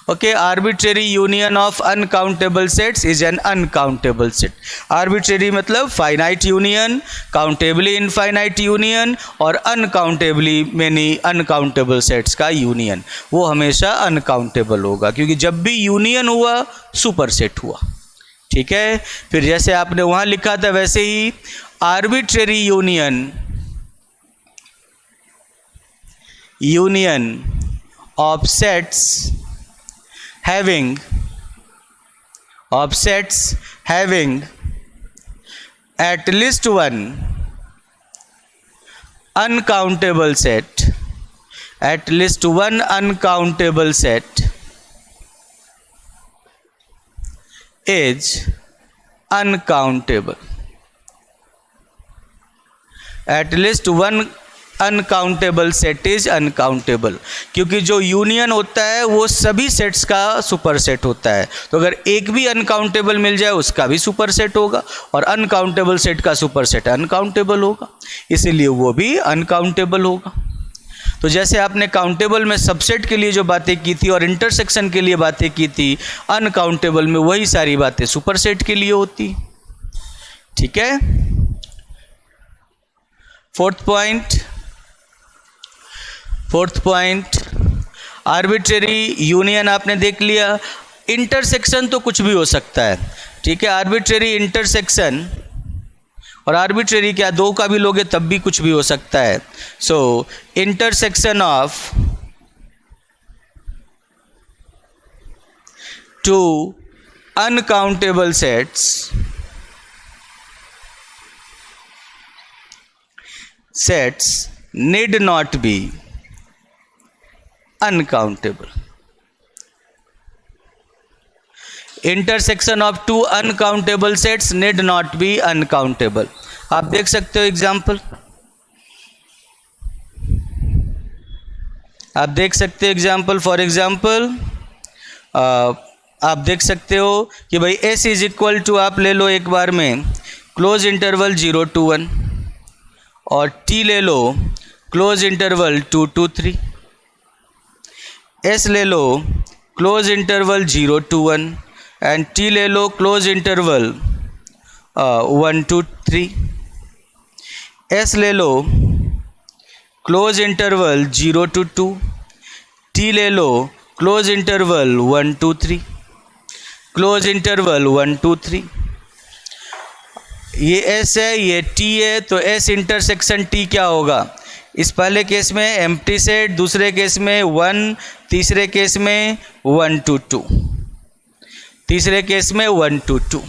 Speaker 1: Okay, arbitrary union of uncountable sets is an uncountable set. Arbitrary मतलब finite union, countably infinite union और uncountably many uncountable sets का union, वो हमेशा uncountable होगा, क्योंकि जब भी union हुआ सुपर सेट हुआ. ठीक है, फिर जैसे आपने वहाँ लिखा था वैसे ही arbitrary union of sets having at least one uncountable set, is uncountable. At least one uncountable set is uncountable, क्योंकि जो यूनियन होता है वो सभी सेट्स का सुपर सेट होता है. तो अगर एक भी अनकाउंटेबल मिल जाए उसका भी सुपर सेट होगा, और अनकाउंटेबल सेट का सुपर सेट अनकाउंटेबल होगा, इसीलिए वो भी अनकाउंटेबल होगा. तो जैसे आपने काउंटेबल में सबसेट के लिए जो बातें की थी और इंटरसेक्शन के लिए बातें की थी, अनकाउंटेबल में वही सारी बातें सुपर सेट के लिए होती. ठीक है. फोर्थ पॉइंट आर्बिट्रेरी यूनियन आपने देख लिया. इंटरसेक्शन तो कुछ भी हो सकता है. ठीक है, आर्बिट्रेरी इंटरसेक्शन, और आर्बिट्रेरी क्या दो का भी लोगे तब भी कुछ भी हो सकता है. So intersection of two uncountable sets need not be uncountable. Intersection of two uncountable sets need not be uncountable. आप देख सकते हो एग्जाम्पल, फॉर एग्जाम्पल आप देख सकते हो कि भाई S इज इक्वल टू, आप ले लो एक बार में क्लोज इंटरवल 0 to 1, और T ले लो क्लोज इंटरवल 2 to 3, S ले लो close interval 0 to 1, and T ले लो क्लोज इंटरवल 1 to 3. S ले लो क्लोज इंटरवल 0 to 2, T ले लो close interval 1 to 3, close interval 1 to 3. ये S है, ये T है, तो S इंटरसेक्शन T क्या होगा? इस पहले केस में एम्प्टी सेट, दूसरे केस में 1, तीसरे केस में 1 to 2, तीसरे केस में 1 to 2.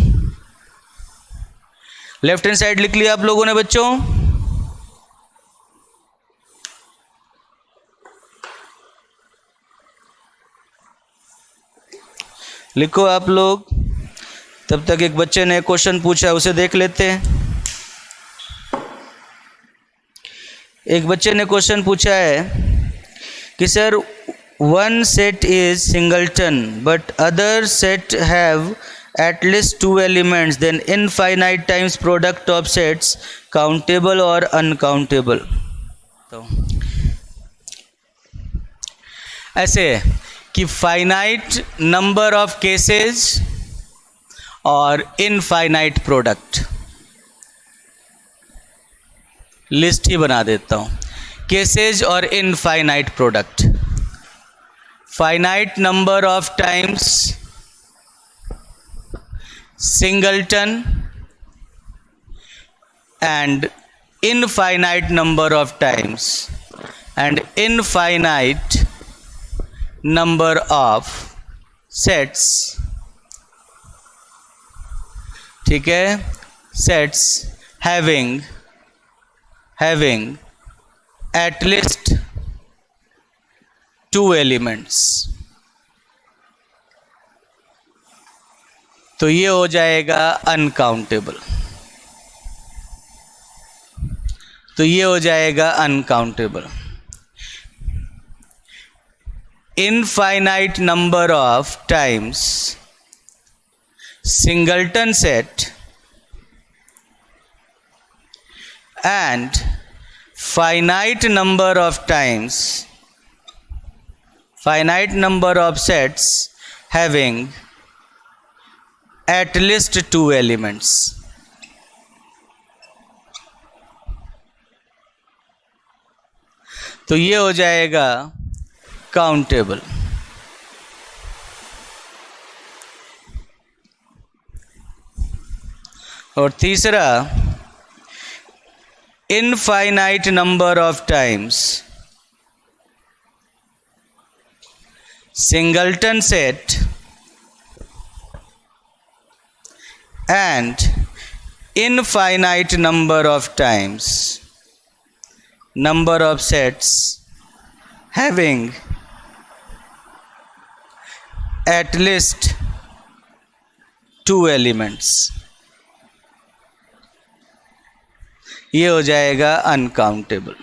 Speaker 1: लेफ्ट हैंड साइड लिख लिया आप लोगों ने बच्चों? लिखो आप लोग. तब तक एक बच्चे ने क्वेश्चन पूछा, उसे देख लेते हैं. एक बच्चे ने क्वेश्चन पूछा है कि sir one set is singleton but other set have at least 2 elements, then infinite times product of sets countable or uncountable. तो ऐसे कि फाइनाइट नंबर ऑफ केसेस और इनफाइनाइट प्रोडक्ट, लिस्ट ही बना देता हूँ. केसेज और infinite product, finite number of times singleton and infinite number of times and infinite number of sets. ठीक है, sets having at least 2 elements. तो ये हो जाएगा अनकाउंटेबल, तो ये हो जाएगा uncountable. Infinite number of times singleton set and finite number of times finite number of sets having at least 2 elements। तो ये हो जाएगा काउंटेबल। और तीसरा, infinite number of times singleton set and infinite number of times number of sets having at least 2 elements। ये हो जाएगा uncountable.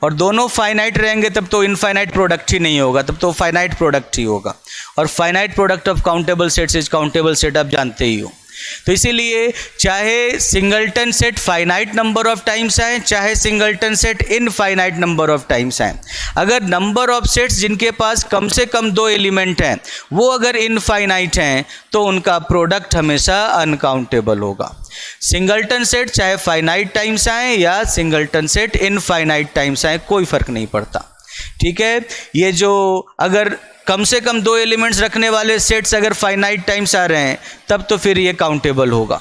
Speaker 1: और दोनों फाइनाइट रहेंगे तब तो इनफाइनाइट प्रोडक्ट ही नहीं होगा, तब तो फाइनाइट प्रोडक्ट ही होगा। और finite product of countable sets is countable set, आप जानते ही हो। तो इसीलिए चाहे singleton set finite number of times आए, चाहे singleton set infinite number of times आए, अगर नंबर ऑफ सेट्स जिनके पास कम से कम 2 एलिमेंट हैं वो अगर इनफाइनाइट हैं तो उनका प्रोडक्ट हमेशा अनकाउंटेबल होगा। सिंगलटन सेट चाहे फाइनाइट टाइम्स आए या सिंगलटन सेट इनफाइनाइट टाइम्स आए, कोई फर्क नहीं पड़ता। ठीक है, ये जो अगर कम से कम 2 एलिमेंट्स रखने वाले सेट्स अगर फाइनाइट टाइम्स आ रहे हैं तब तो फिर ये काउंटेबल होगा,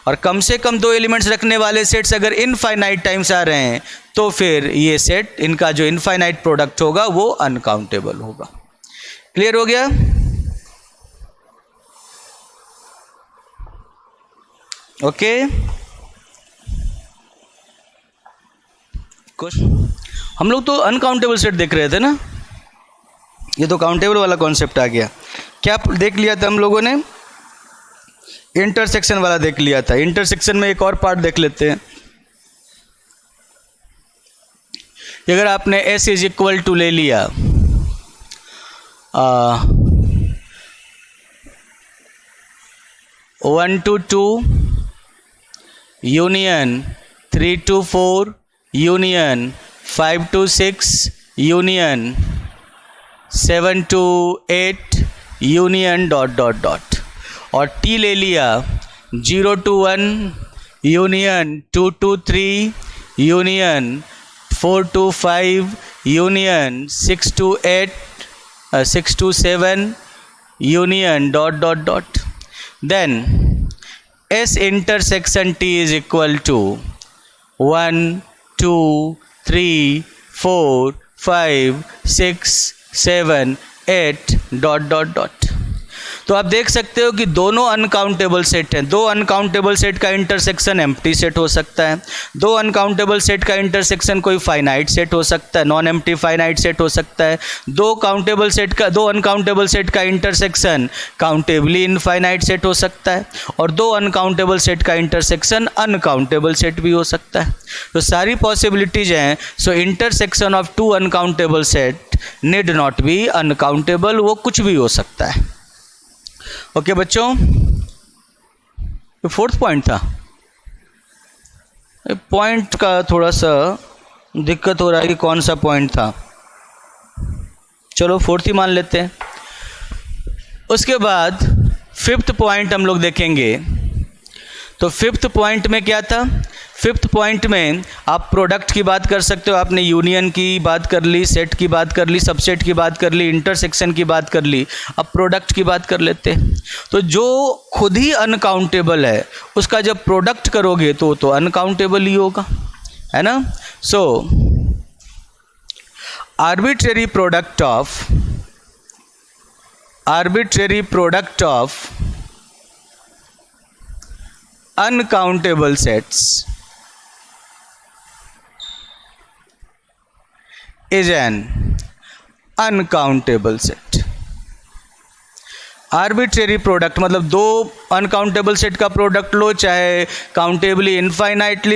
Speaker 1: और कम से कम 2 एलिमेंट्स रखने वाले सेट्स अगर इनफाइनाइट टाइम्स आ रहे हैं तो फिर ये सेट, इनका जो इनफाइनाइट प्रोडक्ट होगा वो अनकाउंटेबल होगा। क्लियर हो गया? ओके, कुछ हम लोग तो अनकाउंटेबल सेट देख रहे थे ना, ये तो काउंटेबल वाला कॉन्सेप्ट आ गया। क्या देख लिया था हम लोगों ने? इंटरसेक्शन वाला देख लिया था। इंटरसेक्शन में एक और पार्ट देख लेते हैं। अगर आपने S इज इक्वल टू ले लिया 1 to 2 union 3 to 4 union 5 to 6 union 7 to 8 union dot dot dot, और T ले लिया 0 to 1 union 2 to 3 union 4 to 5 union 6 to 8 6 to 7 union dot dot dot. Then S intersection T is equal to 1 2 3 4 5 6 7 8 dot dot dot. तो आप देख सकते हो कि दोनों अनकाउंटेबल सेट हैं। 2 अनकाउंटेबल सेट का इंटरसेक्शन एम्प्टी सेट हो सकता है, 2 अनकाउंटेबल सेट का इंटरसेक्शन कोई फाइनाइट सेट हो सकता है, नॉन एम्प्टी फाइनाइट सेट हो सकता है, 2 अनकाउंटेबल सेट का इंटरसेक्शन काउंटेबली इनफाइनाइट सेट हो सकता है, और 2 अनकाउंटेबल सेट का इंटरसेक्शन अनकाउंटेबल सेट भी हो सकता है। तो सारी पॉसिबिलिटीज हैं। So intersection of 2 uncountable set need not be uncountable, वो कुछ भी हो सकता है। ओके बच्चों, ये 4th पॉइंट था। पॉइंट का थोड़ा सा दिक्कत हो रहा है कि कौन सा पॉइंट था, चलो 4th ही मान लेते हैं। उसके बाद 5th पॉइंट हम लोग देखेंगे। तो 5th पॉइंट में क्या था? 5th पॉइंट में आप प्रोडक्ट की बात कर सकते हो, आपने यूनियन की बात कर ली, सेट की बात कर ली, सबसेट की बात कर ली, इंटरसेक्शन की बात कर ली, अब प्रोडक्ट की बात कर लेते हैं। तो जो खुद ही अनकाउंटेबल है उसका जब प्रोडक्ट करोगे तो अनकाउंटेबल ही होगा, है ना। So arbitrary product of uncountable sets is an uncountable set। Arbitrary product मतलब दो अनकाउंटेबल सेट का प्रोडक्ट लो, चाहे काउंटेबली इनफाइनाइट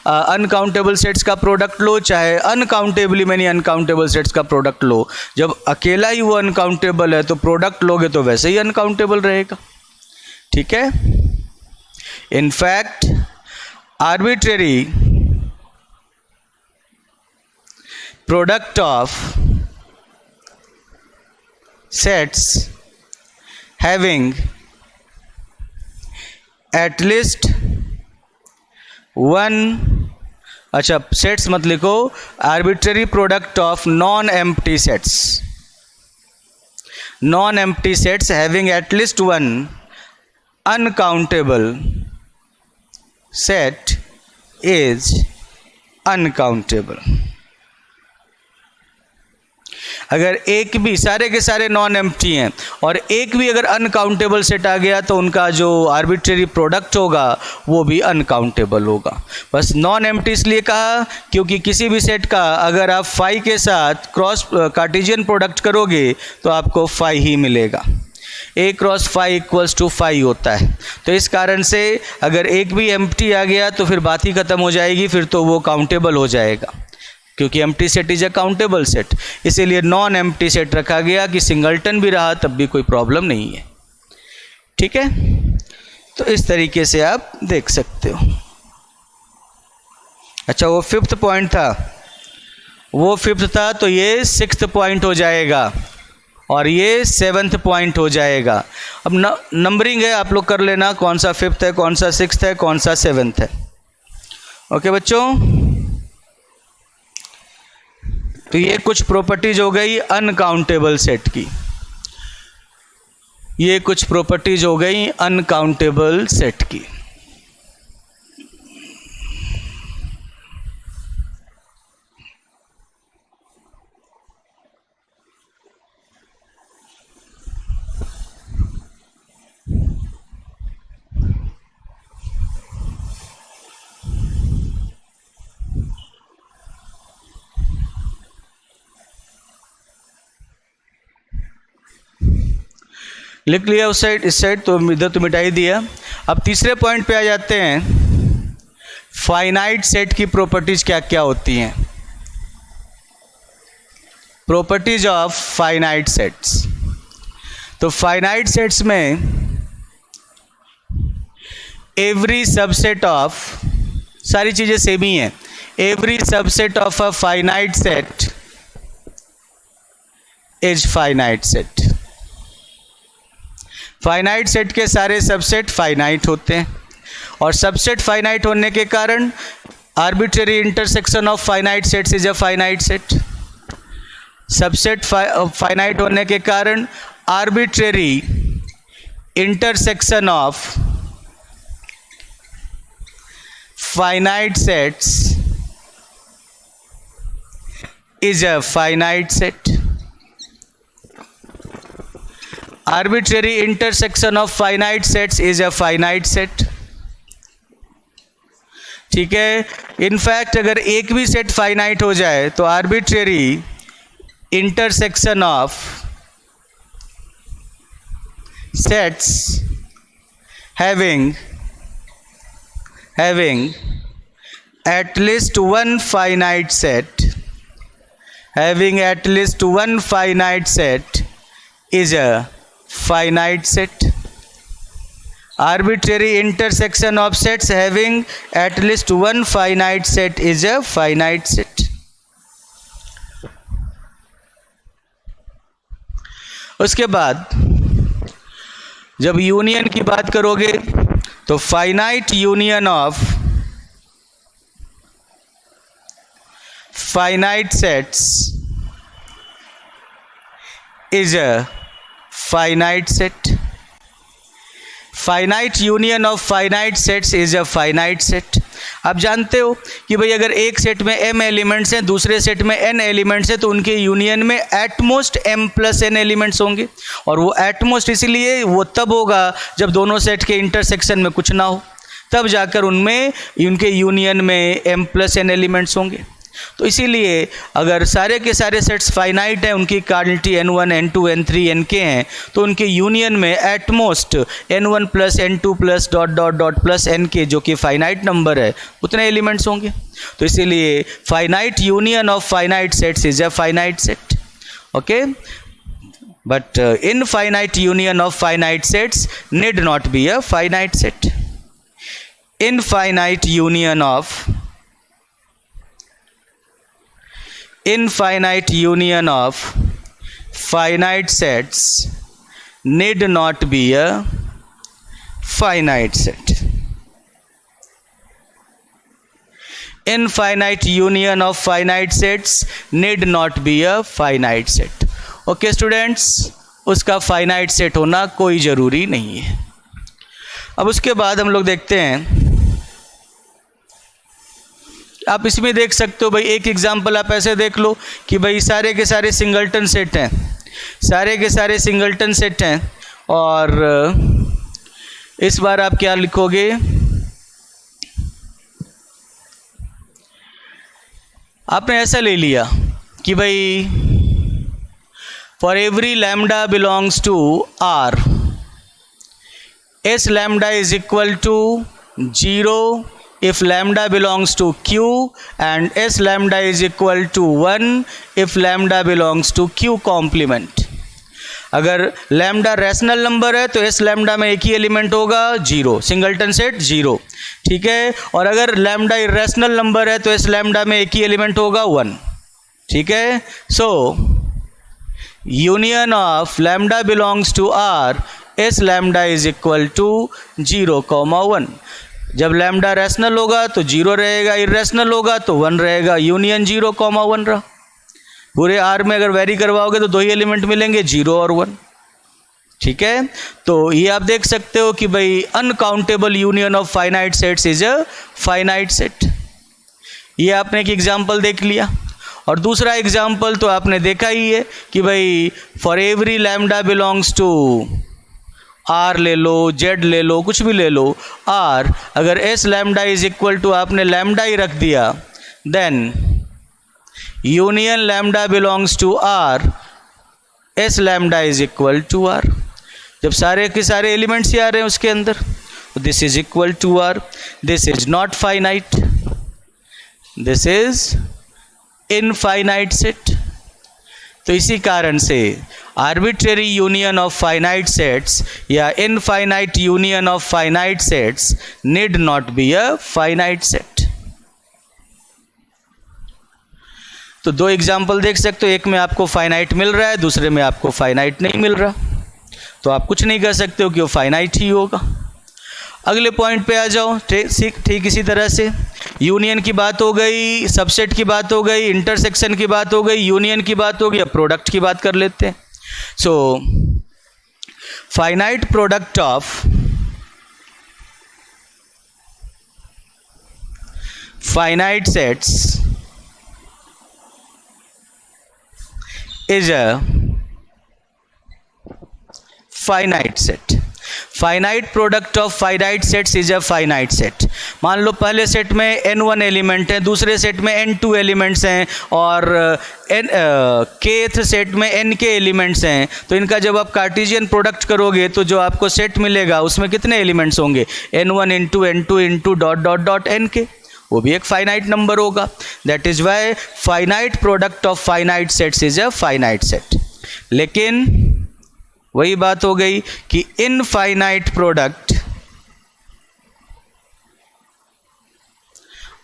Speaker 1: अनकाउंटेबल सेट्स का प्रोडक्ट लो, चाहे अनकाउंटेबली मैनी अनकाउंटेबल सेट्स का प्रोडक्ट लो, जब अकेला ही वो अनकाउंटेबल है तो प्रोडक्ट लोगे तो वैसे ही अनकाउंटेबल रहेगा। ठीक है। In fact arbitrary product of sets having at least one, अच्छा सेट्स मत लिखो, arbitrary product of non empty sets having at least one uncountable set is uncountable. अगर एक भी, सारे के सारे नॉन एम्प्टी हैं और एक भी अगर अनकाउंटेबल सेट आ गया तो उनका जो आर्बिट्रेरी प्रोडक्ट होगा वो भी अनकाउंटेबल होगा। बस नॉन एम्प्टी इसलिए कहा क्योंकि किसी भी सेट का अगर आप फाई के साथ क्रॉस कार्टेशियन प्रोडक्ट करोगे तो आपको फाई ही मिलेगा। A cross phi equals to phi होता है। तो इस कारण से अगर एक भी एम्प्टी आ गया तो फिर बात ही खत्म हो जाएगी, फिर तो वो काउंटेबल हो जाएगा क्योंकि empty set is a countable set. इसीलिए नॉन एम्प्टी सेट रखा गया कि सिंगलटन भी रहा तब भी कोई प्रॉब्लम नहीं है। ठीक है। तो इस तरीके से आप देख सकते हो। अच्छा, वो फिफ्थ पॉइंट था, वो फिफ्थ था, तो ये सिक्स्थ पॉइंट हो जाएगा और ये सेवन्थ पॉइंट हो जाएगा। अब नंबरिंग है, आप लोग कर लेना कौन सा फिफ्थ है, कौन सा सिक्स्थ है, कौन सा सेवन्थ है। ओके बच्चों, तो ये कुछ प्रॉपर्टीज हो गई अनकाउंटेबल सेट की, ये कुछ प्रॉपर्टीज हो गई अनकाउंटेबल सेट की। लिख लिया उस साइड, इस साइड तो इधर तो मिटा ही दिया। अब तीसरे पॉइंट पे आ जाते हैं, फाइनाइट सेट की प्रॉपर्टीज क्या क्या होती हैं। Properties of finite sets. तो फाइनाइट सेट्स में एवरी सबसेट ऑफ, सारी चीज़ें सेम ही हैं, every subset of a finite set is finite set. Finite set के सारे सबसेट फाइनाइट होते हैं और सबसेट फाइनाइट होने के कारण arbitrary intersection of finite sets is a finite set. Subset finite होने के कारण arbitrary intersection of finite sets is a finite set. Arbitrary intersection of finite sets is a finite set। ठीक है। In fact अगर एक भी सेट फाइनाइट हो जाए तो arbitrary intersection of sets having at least one finite set, having at least one finite set is a finite set. Arbitrary intersection of sets having at least one finite set is a finite set. उसके बाद जब union की बात करोगे तो finite union of finite sets is a finite set. Finite union of finite sets is a finite set. आप जानते हो कि भाई अगर एक सेट में m एलिमेंट्स हैं, दूसरे सेट में n एलिमेंट्स हैं, तो उनके यूनियन में at most m plus n elements होंगे. और वो एटमोस्ट इसलिए वो तब होगा जब दोनों सेट के इंटरसेक्शन में कुछ ना हो, तब जाकर उनमें उनके यूनियन में m प्लस n एलिमेंट्स होंगे. तो इसीलिए अगर सारे के सारे सेट्स फाइनाइट हैं, उनकी cardinality n1 n2 n3 nk हैं, तो उनके यूनियन में at most n1 plus n2 plus dot dot dot plus nk जो कि फाइनाइट नंबर है उतने एलिमेंट्स होंगे। तो इसीलिए finite union of finite sets is a finite set. Okay, but infinite union of finite sets need not be a finite set. Infinite union of finite sets need not be a finite set. Infinite union of finite sets need not be a finite set. Okay students, उसका finite set होना कोई ज़रूरी नहीं है। अब उसके बाद हम लोग देखते हैं, आप इसमें देख सकते हो भाई, एक एग्जांपल आप ऐसे देख लो कि भाई सारे के सारे सिंगल्टन सेट हैं, सारे के सारे सिंगल्टन सेट हैं, और इस बार आप क्या लिखोगे, आपने ऐसा ले लिया कि भाई for every lambda belongs to R, S lambda is equal to 0 if lambda belongs to q and s lambda is equal to 1 if lambda belongs to q complement। अगर लैम्डा रैशनल नंबर है तो S lambda में एक ही element होगा 0, singleton set 0, ठीक है। और अगर लैम्डा इरेशनल नंबर है तो एस लैम्डा में एक ही एलिमेंट होगा 1, ठीक है। So union of lambda belongs to R, S lambda is equal to 0, 1। जब लैम्डा रैशनल होगा तो 0 रहेगा, इरेशनल होगा तो 1 रहेगा, यूनियन 0, 1 रहा। पूरे आर में अगर वेरी करवाओगे तो 2 ही एलिमेंट मिलेंगे, 0 और 1, ठीक है। तो ये आप देख सकते हो कि भाई uncountable union of finite sets is a finite set. ये आपने एक एग्जाम्पल देख लिया। और दूसरा एग्जाम्पल तो आपने देखा ही है कि भाई for every lambda belongs to R ले लो, जेड ले लो, कुछ भी ले लो, आर, अगर S lambda is equal to आपने लैम्डा ही रख दिया, then union lambda belongs to R, S lambda is equal to R. जब सारे के सारे एलिमेंट्स ही आ रहे हैं उसके अंदर, this is equal to R, this is not finite, this is infinite set. तो इसी कारण से arbitrary union of finite sets या infinite union of finite sets need not be a finite set. तो 2 एग्जाम्पल देख सकते हो, एक में आपको फाइनाइट मिल रहा है, दूसरे में आपको फाइनाइट नहीं मिल रहा, तो आप कुछ नहीं कर सकते हो कि वो फाइनाइट ही होगा। अगले पॉइंट पे आ जाओ। ठीक इसी तरह से यूनियन की बात हो गई, सबसेट की बात हो गई, इंटरसेक्शन की बात हो गई, यूनियन की बात हो गई, अब प्रोडक्ट की बात कर लेते हैं। So finite product of finite sets is a finite set. Finite product of finite sets is a finite set. मान लो पहले सेट में n1 एलिमेंट है, दूसरे सेट में n2 एलिमेंट्स हैं, और kth सेट में n के एलिमेंट्स हैं। तो इनका जब आप कार्टेशियन प्रोडक्ट करोगे तो जो आपको सेट मिलेगा उसमें कितने एलिमेंट्स होंगे, n1 into n2 into dot dot dot nk, वो भी एक फाइनाइट नंबर होगा। That is why finite product of finite sets is a finite set. लेकिन वही बात हो गई कि infinite product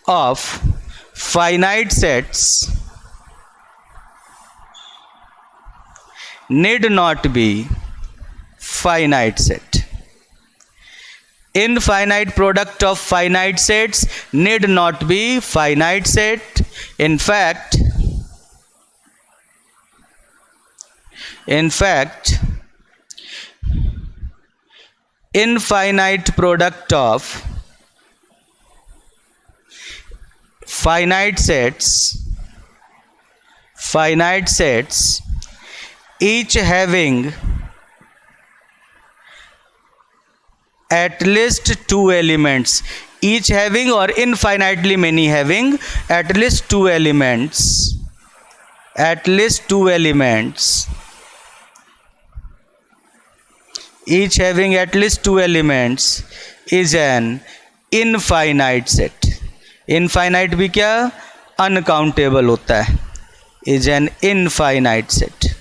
Speaker 1: of finite sets need not be finite set. Infinite product of finite sets need not be finite set. In fact, infinite product of finite sets each having at least 2 elements, each having or infinitely many having at least two elements, each having at least two elements is an infinite set. infinite भी क्या, uncountable होता है, is an infinite set.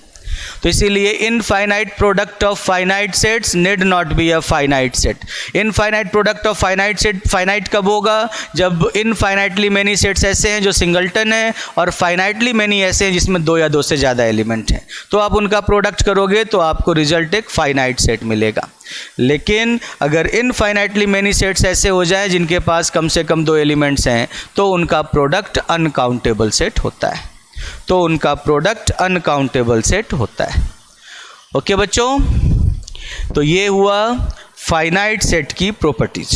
Speaker 1: तो इसीलिए infinite product of finite sets need not be a finite set. Infinite product of finite set finite कब होगा, जब infinitely many sets ऐसे हैं जो सिंगलटन है और फाइनाइटली मेनी ऐसे हैं जिसमें दो या दो से ज़्यादा एलिमेंट हैं. तो आप उनका प्रोडक्ट करोगे तो आपको रिजल्ट एक फाइनाइट सेट मिलेगा. लेकिन अगर इनफाइनाइटली मेनी सेट्स ऐसे हो जाए जिनके पास कम से कम दो एलिमेंट्स हैं तो उनका प्रोडक्ट अनकाउंटेबल सेट होता है. ओके बच्चों, तो ये हुआ फाइनाइट सेट की प्रॉपर्टीज.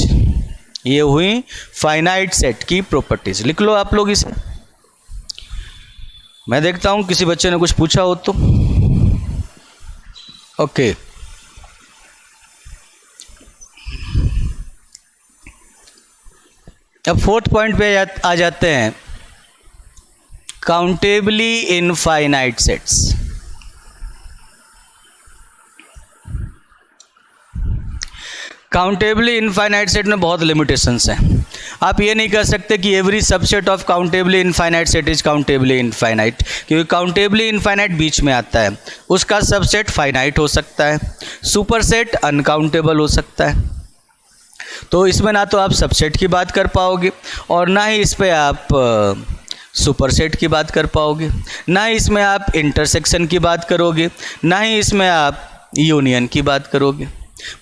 Speaker 1: ये हुई फाइनाइट सेट की प्रॉपर्टीज. लिख लो आप लोग इसे. मैं देखता हूं किसी बच्चे ने कुछ पूछा हो तो. ओके, अब फोर्थ पॉइंट पे आ जाते हैं. Countably infinite sets. Countably infinite set में बहुत लिमिटेशंस हैं. आप ये नहीं कह सकते कि every subset of countably infinite set is countably infinite, क्योंकि काउंटेबली इनफाइनाइट बीच में आता है. उसका सबसेट फाइनाइट हो सकता है, सुपरसेट अनकाउंटेबल हो सकता है. तो इसमें ना तो आप सबसेट की बात कर पाओगे और ना ही इस पे आप सुपरसेट की बात कर पाओगे, ना ही इसमें आप इंटरसेक्शन की बात करोगे, ना ही इसमें आप यूनियन की बात करोगे.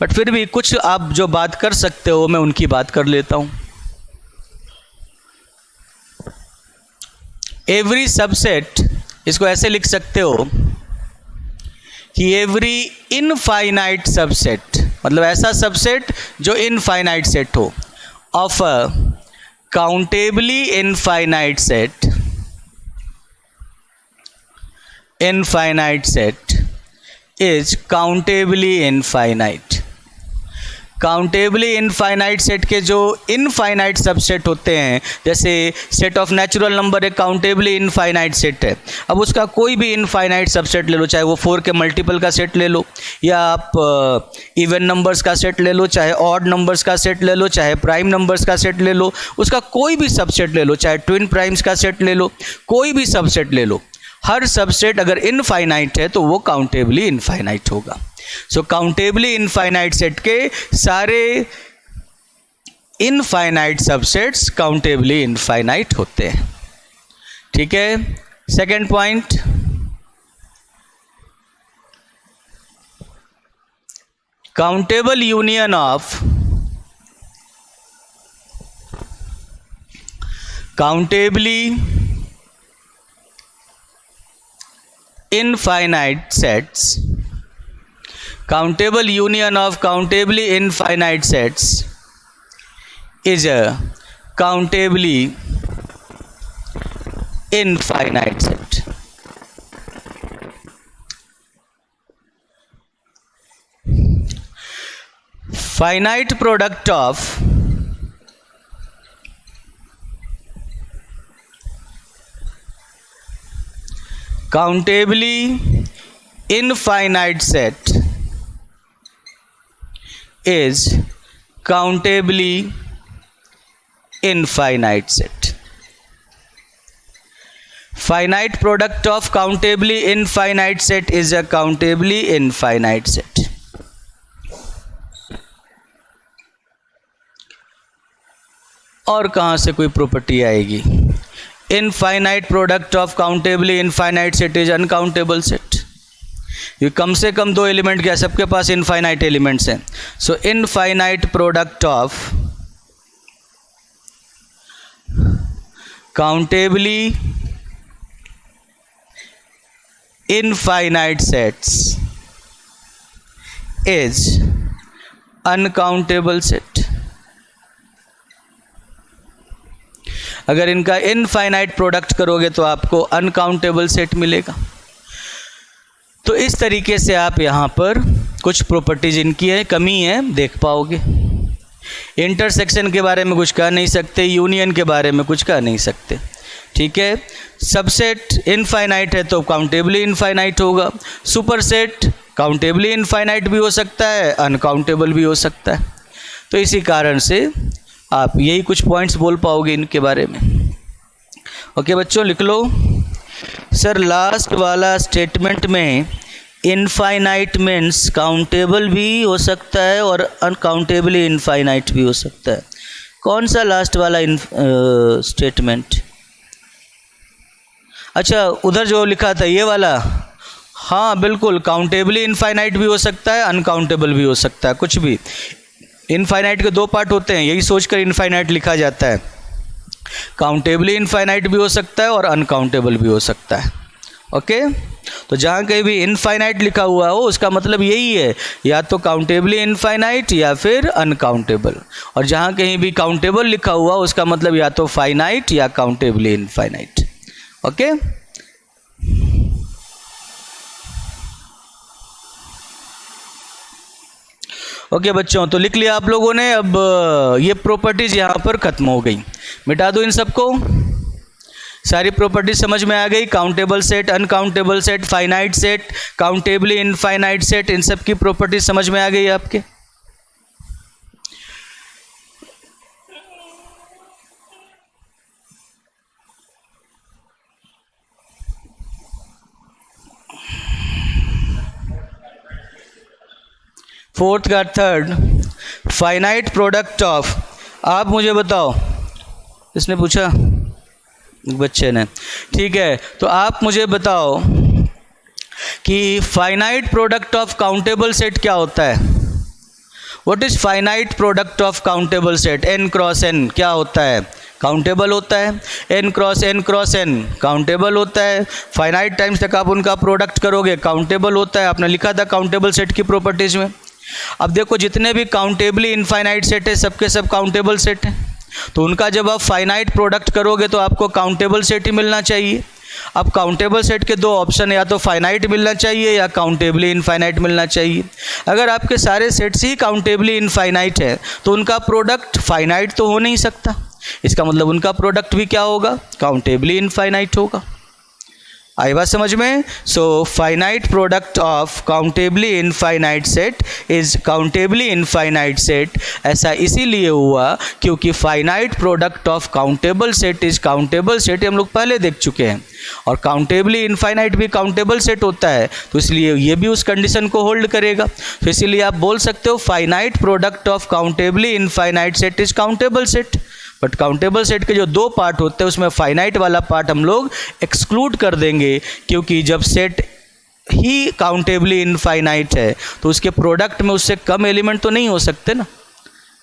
Speaker 1: बट फिर भी कुछ आप जो बात कर सकते हो मैं उनकी बात कर लेता हूं. एवरी सबसेट, इसको ऐसे लिख सकते हो कि एवरी इनफाइनाइट सबसेट, मतलब ऐसा सबसेट जो इनफाइनाइट सेट हो, of a countably infinite set, is countably infinite. Countably infinite set के जो इनफाइनाइट सबसेट होते हैं, जैसे सेट ऑफ नेचुरल नंबर एक काउंटेबली इनफाइनाइट सेट है. अब उसका कोई भी इनफाइनाइट सबसेट ले लो, चाहे वो 4 के मल्टीपल का सेट ले लो, या आप इवन नंबर्स का सेट ले लो, चाहे ऑड नंबर्स का सेट ले लो, चाहे प्राइम नंबर्स का सेट ले लो, उसका कोई भी सबसेट ले लो, चाहे ट्विन प्राइम्स का सेट ले लो, कोई भी सबसेट ले लो, हर सबसेट अगर इनफाइनाइट है तो वो काउंटेबली इनफाइनाइट होगा. सो काउंटेबली इनफाइनाइट सेट के सारे इनफाइनाइट सबसेट्स काउंटेबली इनफाइनाइट होते हैं. ठीक है. Second point, countable union of countably infinite sets, countable union of countably infinite sets is a countably infinite set. Finite product of countably infinite set is countably infinite set. Finite product of countably infinite set is a countably infinite set. और कहाँ से कोई property आएगी? Infinite product of countably infinite set is uncountable set. ये कम से कम दो element क्या, सबके पास इनफाइनाइट एलिमेंट्स हैं. So infinite product of countably infinite sets is uncountable set. अगर इनका इनफाइनाइट प्रोडक्ट करोगे तो आपको अनकाउंटेबल सेट मिलेगा. तो इस तरीके से आप यहाँ पर कुछ प्रॉपर्टीज इनकी है, कमी है, देख पाओगे. इंटरसेक्शन के बारे में कुछ कह नहीं सकते, यूनियन के बारे में कुछ कह नहीं सकते, ठीक है। सबसेट इनफाइनाइट है तो काउंटेबली इनफाइनाइट होगा, सुपरसेट काउंटेबली इनफाइनाइट भी हो सकता है, अनकाउंटेबल भी हो सकता है। तो इसी कारण से आप यही कुछ पॉइंट्स बोल पाओगे इनके बारे में। ओके बच्चों, लिख लो। सर लास्ट वाला स्टेटमेंट में इनफाइनाइट मीन्स काउंटेबल भी हो सकता है और अनकाउंटेबली इनफाइनाइट भी हो सकता है। कौन सा लास्ट वाला स्टेटमेंट? अच्छा, उधर जो लिखा था ये वाला, हाँ बिल्कुल, काउंटेबली इनफाइनाइट भी हो सकता है, अनकाउंटेबल भी हो सकता है, कुछ भी। इनफाइनाइट के दो पार्ट होते हैं, यही सोचकर इनफाइनाइट लिखा जाता है। काउंटेबली इनफाइनाइट भी हो सकता है और अनकाउंटेबल भी हो सकता है। ओके, तो जहाँ कहीं भी इनफाइनाइट लिखा हुआ हो उसका मतलब यही है, या तो काउंटेबली इनफाइनाइट या फिर अनकाउंटेबल। और जहाँ कहीं भी काउंटेबल लिखा हुआ उसका मतलब या तो फाइनाइट या काउंटेबली इनफाइनाइट। ओके, ओके बच्चों, तो लिख लिया आप लोगों ने। अब ये प्रॉपर्टीज यहाँ पर खत्म हो गई, मिटा दो इन सबको। सारी प्रॉपर्टीज समझ में आ गई, countable set, uncountable set, finite set, countably infinite set, इन सब की प्रॉपर्टीज समझ में आ गई आपके। फोर्थ का थर्ड, फाइनाइट प्रोडक्ट ऑफ, आप मुझे बताओ, इसने पूछा बच्चे ने, ठीक है, तो आप मुझे बताओ कि finite product of countable set क्या होता है? What is finite product of countable set? n cross n क्या होता है? काउंटेबल होता है। n क्रॉस n काउंटेबल होता है। फाइनाइट टाइम्स तक आप उनका प्रोडक्ट करोगे, काउंटेबल होता है। आपने लिखा था काउंटेबल सेट की प्रॉपर्टीज में। अब देखो, जितने भी काउंटेबली इनफाइनाइट सेट है सबके सब काउंटेबल सेट हैं, तो उनका जब आप फाइनाइट प्रोडक्ट करोगे तो आपको काउंटेबल सेट ही मिलना चाहिए। अब काउंटेबल सेट के दो ऑप्शन है, या तो फाइनाइट मिलना चाहिए या काउंटेबली इनफाइनाइट मिलना चाहिए। अगर आपके सारे सेट्स ही काउंटेबली इनफाइनाइट है तो उनका प्रोडक्ट फाइनाइट तो हो नहीं सकता, इसका मतलब उनका प्रोडक्ट भी क्या होगा? काउंटेबली इनफाइनाइट होगा। आई बात समझ में? So finite product of countably infinite set is countably infinite set. ऐसा इसीलिए हुआ क्योंकि finite product of countable set is countable set, हम लोग पहले देख चुके हैं, और काउंटेबली इनफाइनाइट भी काउंटेबल सेट होता है, तो इसलिए ये भी उस कंडीशन को होल्ड करेगा। तो इसीलिए आप बोल सकते हो finite product of countably infinite set is countable set. But countable set के जो दो पार्ट होते हैं उसमें फाइनाइट वाला पार्ट हम लोग एक्सक्लूड कर देंगे, क्योंकि जब सेट ही काउंटेबली इनफाइनाइट है तो उसके प्रोडक्ट में उससे कम एलिमेंट तो नहीं हो सकते ना,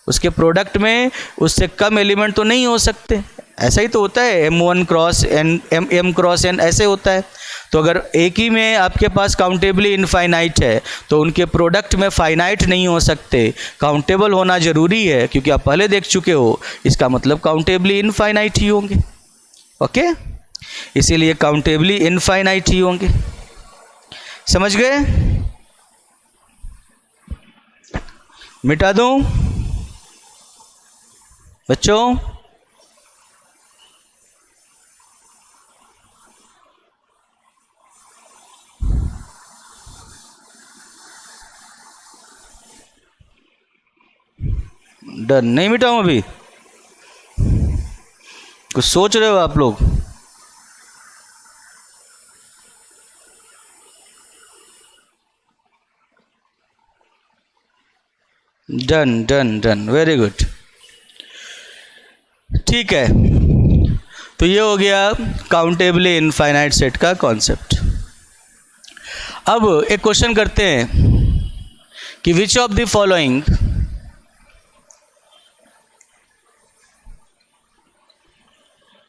Speaker 1: उसके प्रोडक्ट में उससे कम एलिमेंट तो नहीं हो सकते। ऐसा ही तो होता है, m1 cross n, m cross n ऐसे होता है। तो अगर एक ही में आपके पास काउंटेबली इनफाइनाइट है तो उनके प्रोडक्ट में फाइनाइट नहीं हो सकते, काउंटेबल होना ज़रूरी है, क्योंकि आप पहले देख चुके हो, इसका मतलब काउंटेबली इनफाइनाइट ही होंगे। ओके, इसीलिए काउंटेबली इनफाइनाइट ही होंगे। समझ गए? मिटा दूं बच्चों? डन? नहीं मिटाऊं अभी? कुछ सोच रहे हो आप लोग? Done done done, very good. ठीक है, तो ये हो गया काउंटेबली इनफाइनाइट सेट का कॉन्सेप्ट। अब एक क्वेश्चन करते हैं कि which of the following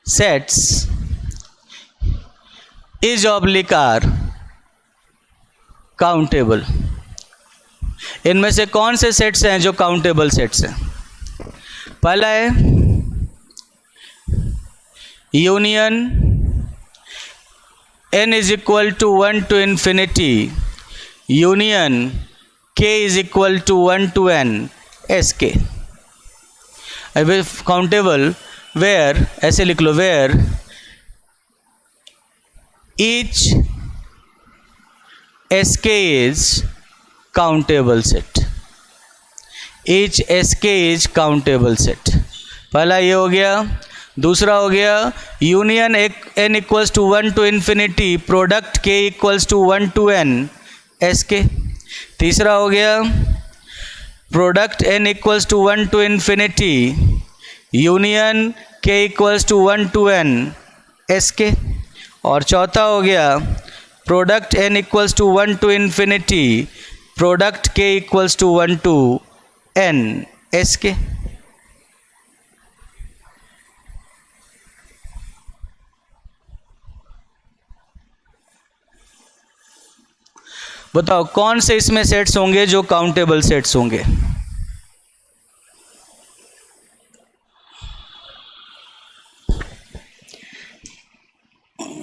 Speaker 1: sets is oblique are countable. इनमें से कौन से सेट्स हैं जो काउंटेबल सेट्स हैं? पहला है union n is equal to 1 to infinity union k is equal to 1 to n sk। Countable where, ऐसे लिख लो, where each SK is countable set, each SK is countable set। पहला ये हो गया। दूसरा हो गया union n equals to 1 to infinity product k equals to 1 to n SK। तीसरा हो गया product n equals to 1 to infinity union k equals to 1 to n SK। और चौथा हो गया product n equals to 1 to infinity product k equals to 1 to n SK। बताओ कौन से इसमें सेट्स होंगे जो काउंटेबल सेट्स होंगे?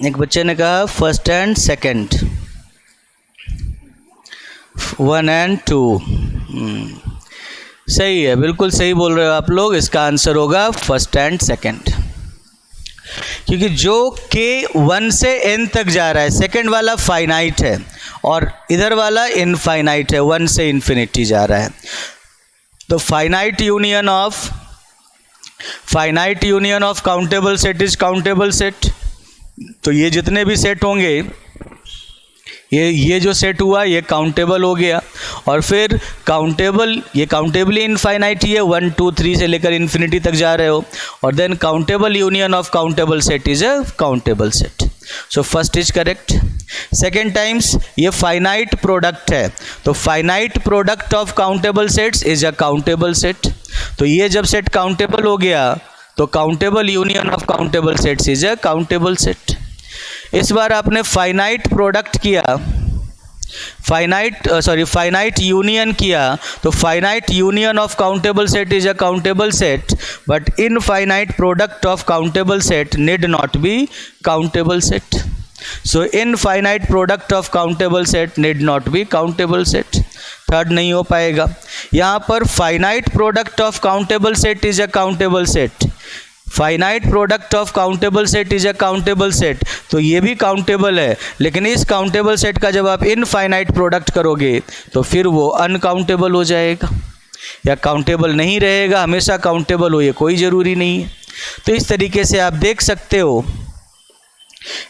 Speaker 1: एक बच्चे ने कहा फर्स्ट एंड सेकंड, 1 and 2। सही है, बिल्कुल सही बोल रहे हो आप लोग। इसका आंसर होगा फर्स्ट एंड सेकंड, क्योंकि जो k 1 से n तक जा रहा है, सेकंड वाला फाइनाइट है और इधर वाला इनफाइनाइट है, 1 से इन्फिनिटी जा रहा है। तो finite union of countable set is countable set. तो ये जितने भी सेट होंगे, ये जो सेट हुआ ये काउंटेबल हो गया। और फिर काउंटेबल, ये काउंटेबली इनफाइनाइट ही है, 1 2 3 से लेकर इन्फिनिटी तक जा रहे हो। और then countable union of countable set is a countable set. So first is correct. Second times ये फाइनाइट प्रोडक्ट है, तो finite product of countable sets is a countable set. तो ये जब सेट काउंटेबल हो गया तो countable union of countable sets is a countable set. इस बार आपने फाइनाइट प्रोडक्ट किया, फाइनाइट यूनियन किया, तो finite union of countable set is a countable set, but infinite product of countable set need not be countable set. So infinite product of countable set need not be countable set. Third नहीं हो पाएगा। यहाँ पर finite product of countable set is a countable set, finite product of countable set is a countable set, तो ये भी countable है। लेकिन इस काउंटेबल सेट का जब आप इनफाइनाइट प्रोडक्ट करोगे तो फिर वो अनकाउंटेबल हो जाएगा या काउंटेबल नहीं रहेगा। हमेशा काउंटेबल हो ये कोई ज़रूरी नहीं है। तो इस तरीके से आप देख सकते हो,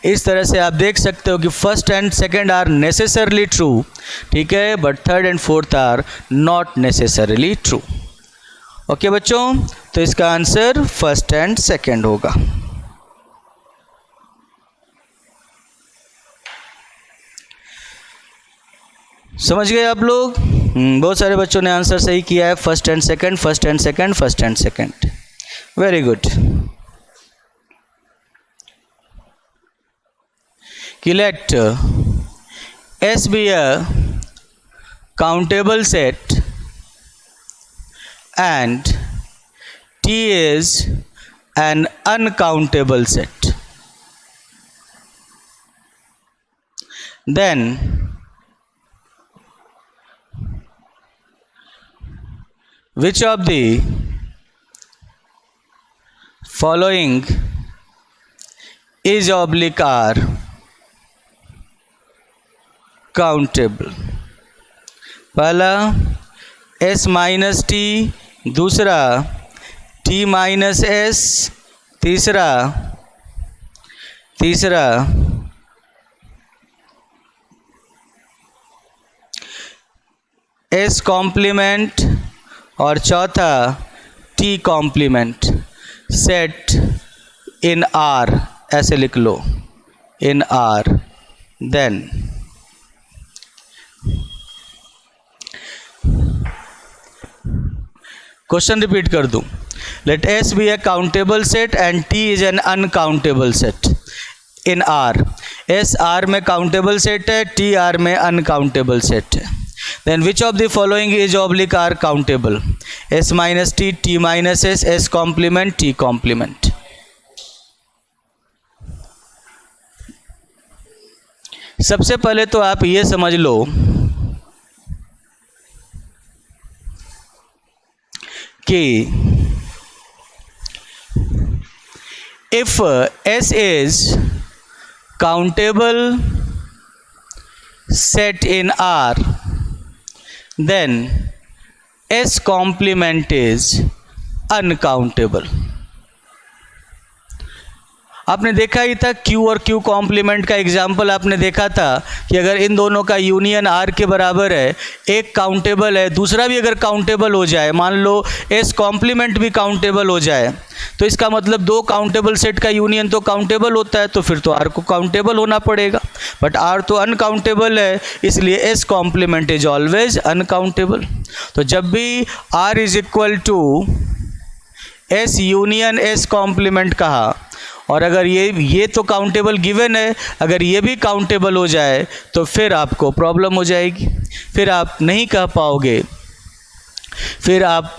Speaker 1: इस तरह से आप देख सकते हो कि first and second are necessarily true, ठीक है, but third and fourth are not necessarily true. Okay बच्चों, तो इसका आंसर फर्स्ट एंड सेकंड होगा। समझ गए आप लोग? बहुत सारे बच्चों ने आंसर सही किया है, first and second, first and second, first and second. Very good. कि let S be a countable set and T is an uncountable set, then which of the following is oblique are countable? पहला s minus T, दूसरा t minus s, तीसरा s complement और चौथा t complement. Set in R, ऐसे लिख लो, in R। Then question repeat कर दूं। Let S be a countable set and T is an uncountable set in R। S R में countable set है, T R में अनकाउंटेबल सेट है। Then which of the following is oblique are countable? S minus T, T minus S, S complement, T complement. सबसे पहले तो आप ये समझ लो कि if S is countable set in R, then S complement is uncountable. आपने देखा ही था Q और Q कॉम्प्लीमेंट का एग्जाम्पल आपने देखा था कि अगर इन दोनों का यूनियन R के बराबर है, एक काउंटेबल है, दूसरा भी अगर काउंटेबल हो जाए, मान लो S कॉम्प्लीमेंट भी काउंटेबल हो जाए, तो इसका मतलब दो काउंटेबल सेट का यूनियन तो काउंटेबल होता है, तो फिर तो R को काउंटेबल होना पड़ेगा, बट R तो अनकाउंटेबल है, इसलिए S complement is always uncountable. तो जब भी R is equal to S union S complement कहा, और अगर ये तो काउंटेबल गिवन है, अगर ये भी काउंटेबल हो जाए तो फिर आपको प्रॉब्लम हो जाएगी, फिर आप नहीं कह पाओगे, फिर आप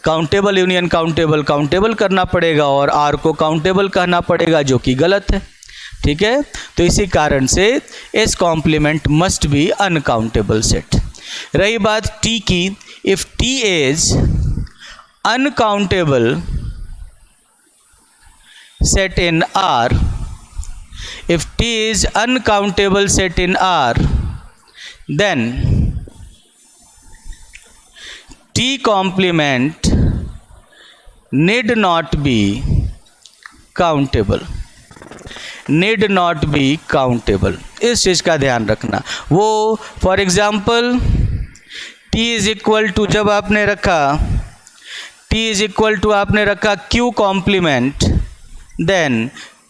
Speaker 1: काउंटेबल यूनियन काउंटेबल करना पड़ेगा और आर को काउंटेबल कहना पड़ेगा, जो कि गलत है. ठीक है, तो इसी कारण से S complement must be uncountable set. रही बात टी की, if T is uncountable set in R, if T is uncountable set in R, then T complement need not be countable. Need not be countable. इस चीज़ का ध्यान रखना. वो for example T is equal to, जब आपने रखा T is equal to आपने रखा Q complement, then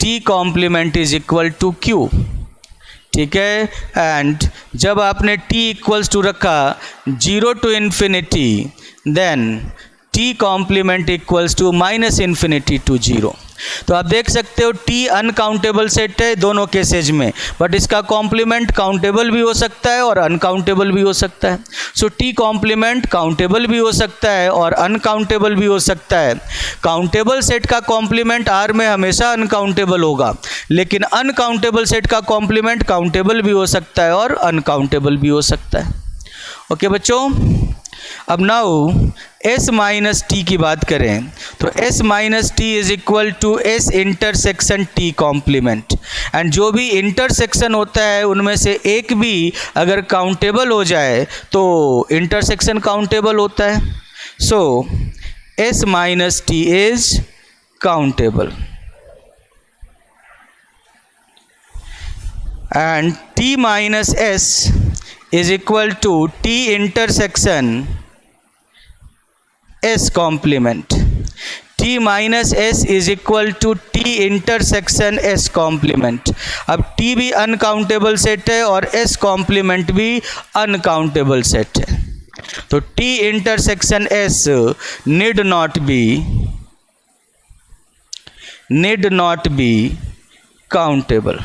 Speaker 1: T complement is equal to Q. ठीक है, एंड जब आपने T इक्वल्स टू रखा 0 to infinity, then T complement equals to minus infinity to 0. तो आप देख सकते हो T अनकाउंटेबल सेट है दोनों केसेज में, बट इसका कॉम्प्लीमेंट काउंटेबल भी हो सकता है और अनकाउंटेबल भी हो सकता है. सो T कॉम्प्लीमेंट काउंटेबल भी हो सकता है और अनकाउंटेबल भी हो सकता है. काउंटेबल सेट का कॉम्प्लीमेंट R में हमेशा अनकाउंटेबल होगा, लेकिन अनकाउंटेबल सेट का कॉम्प्लीमेंट काउंटेबल भी हो सकता है और अनकाउंटेबल भी हो सकता है. ओके बच्चों, अब नाउ S माइनस टी की बात करें तो S minus T is equal to S intersection T complement, and जो भी इंटरसेक्शन होता है उनमें से एक भी अगर काउंटेबल हो जाए तो इंटरसेक्शन काउंटेबल होता है. सो S minus T is countable and T minus S is equal to T intersection S complement. T minus S is equal to T intersection S complement. अब T भी अनकाउंटेबल सेट है और S complement भी uncountable set है, तो T intersection S need not be countable.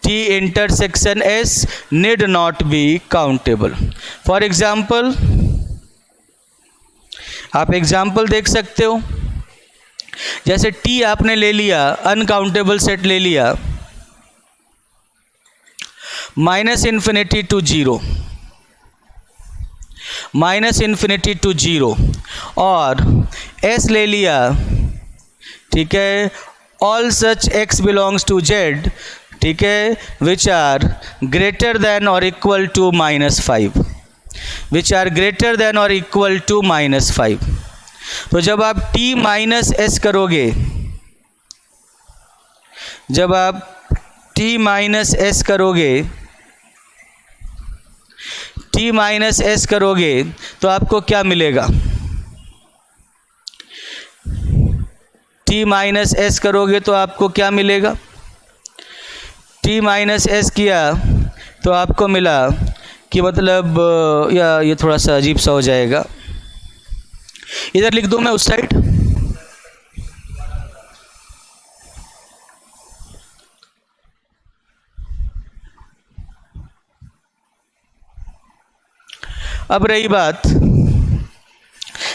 Speaker 1: T intersection S need not be countable. For example, आप example देख सकते हो, जैसे T आपने ले लिया, अनकाउंटेबल सेट ले लिया, माइनस इन्फिनिटी टू जीरो, और S ले लिया. ठीक है, all such X belongs to Z, ठीक है, विच आर ग्रेटर देन और equal to minus 5, which are greater than और इक्वल टू माइनस 5. तो जब आप T माइनस S करोगे, जब आप T माइनस S करोगे, T माइनस S करोगे तो आपको क्या मिलेगा? T माइनस S करोगे तो आपको क्या मिलेगा? T माइनस S किया तो आपको मिला कि मतलब या ये थोड़ा सा अजीब सा हो जाएगा, इधर लिख दूं मैं उस साइड. अब रही बात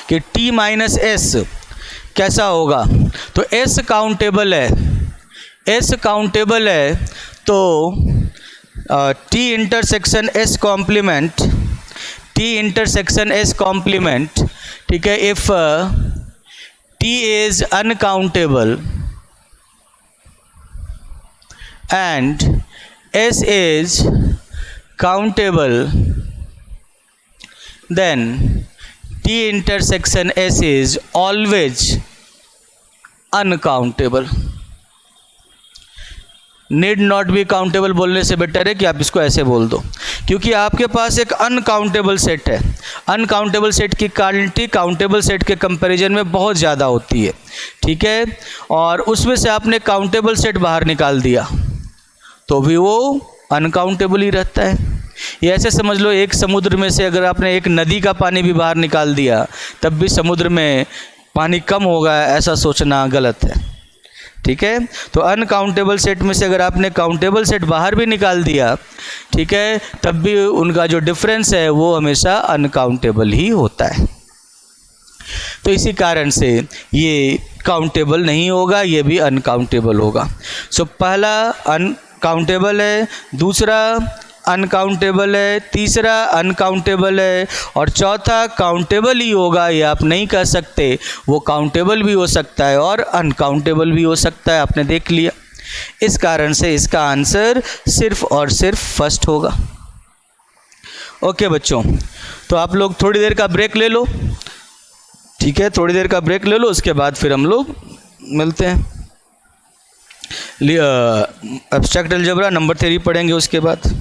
Speaker 1: कि T माइनस S कैसा होगा, तो S काउंटेबल है, S काउंटेबल है तो T intersection S complement, T intersection S complement, ठीक है, if T is uncountable and S is countable, then T intersection S is always uncountable. Need not be countable बोलने से better है कि आप इसको ऐसे बोल दो, क्योंकि आपके पास एक अनकाउंटेबल सेट है। अनकाउंटेबल सेट की क्वालिटी काउंटेबल सेट के कंपैरिजन में बहुत ज़्यादा होती है, ठीक है। और उसमें से आपने काउंटेबल सेट बाहर निकाल दिया तो भी वो अनकाउंटेबल ही रहता है। ये ऐसे समझ लो, एक समुद्र में से अगर आपने एक नदी का पानी भी बाहर निकाल दिया तब भी समुद्र में पानी कम होगा, ऐसा सोचना गलत है, ठीक है। तो अनकाउंटेबल सेट में से अगर आपने काउंटेबल सेट बाहर भी निकाल दिया, ठीक है, तब भी उनका जो डिफरेंस है वो हमेशा अनकाउंटेबल ही होता है। तो इसी कारण से ये काउंटेबल नहीं होगा, ये भी अनकाउंटेबल होगा। सो पहला अनकाउंटेबल है, दूसरा अनकाउंटेबल है, तीसरा अनकाउंटेबल है, और चौथा काउंटेबल ही होगा। ये आप नहीं कह सकते, वो काउंटेबल भी हो सकता है और अनकाउंटेबल भी हो सकता है, आपने देख लिया। इस कारण से इसका आंसर सिर्फ और सिर्फ फर्स्ट होगा। ओके बच्चों, तो आप लोग थोड़ी देर का ब्रेक ले लो, ठीक है, थोड़ी देर का ब्रेक ले लो, उसके बाद फिर हम लोग मिलते हैं। एब्स्ट्रैक्ट अलजेब्रा नंबर 3 पढ़ेंगे उसके बाद।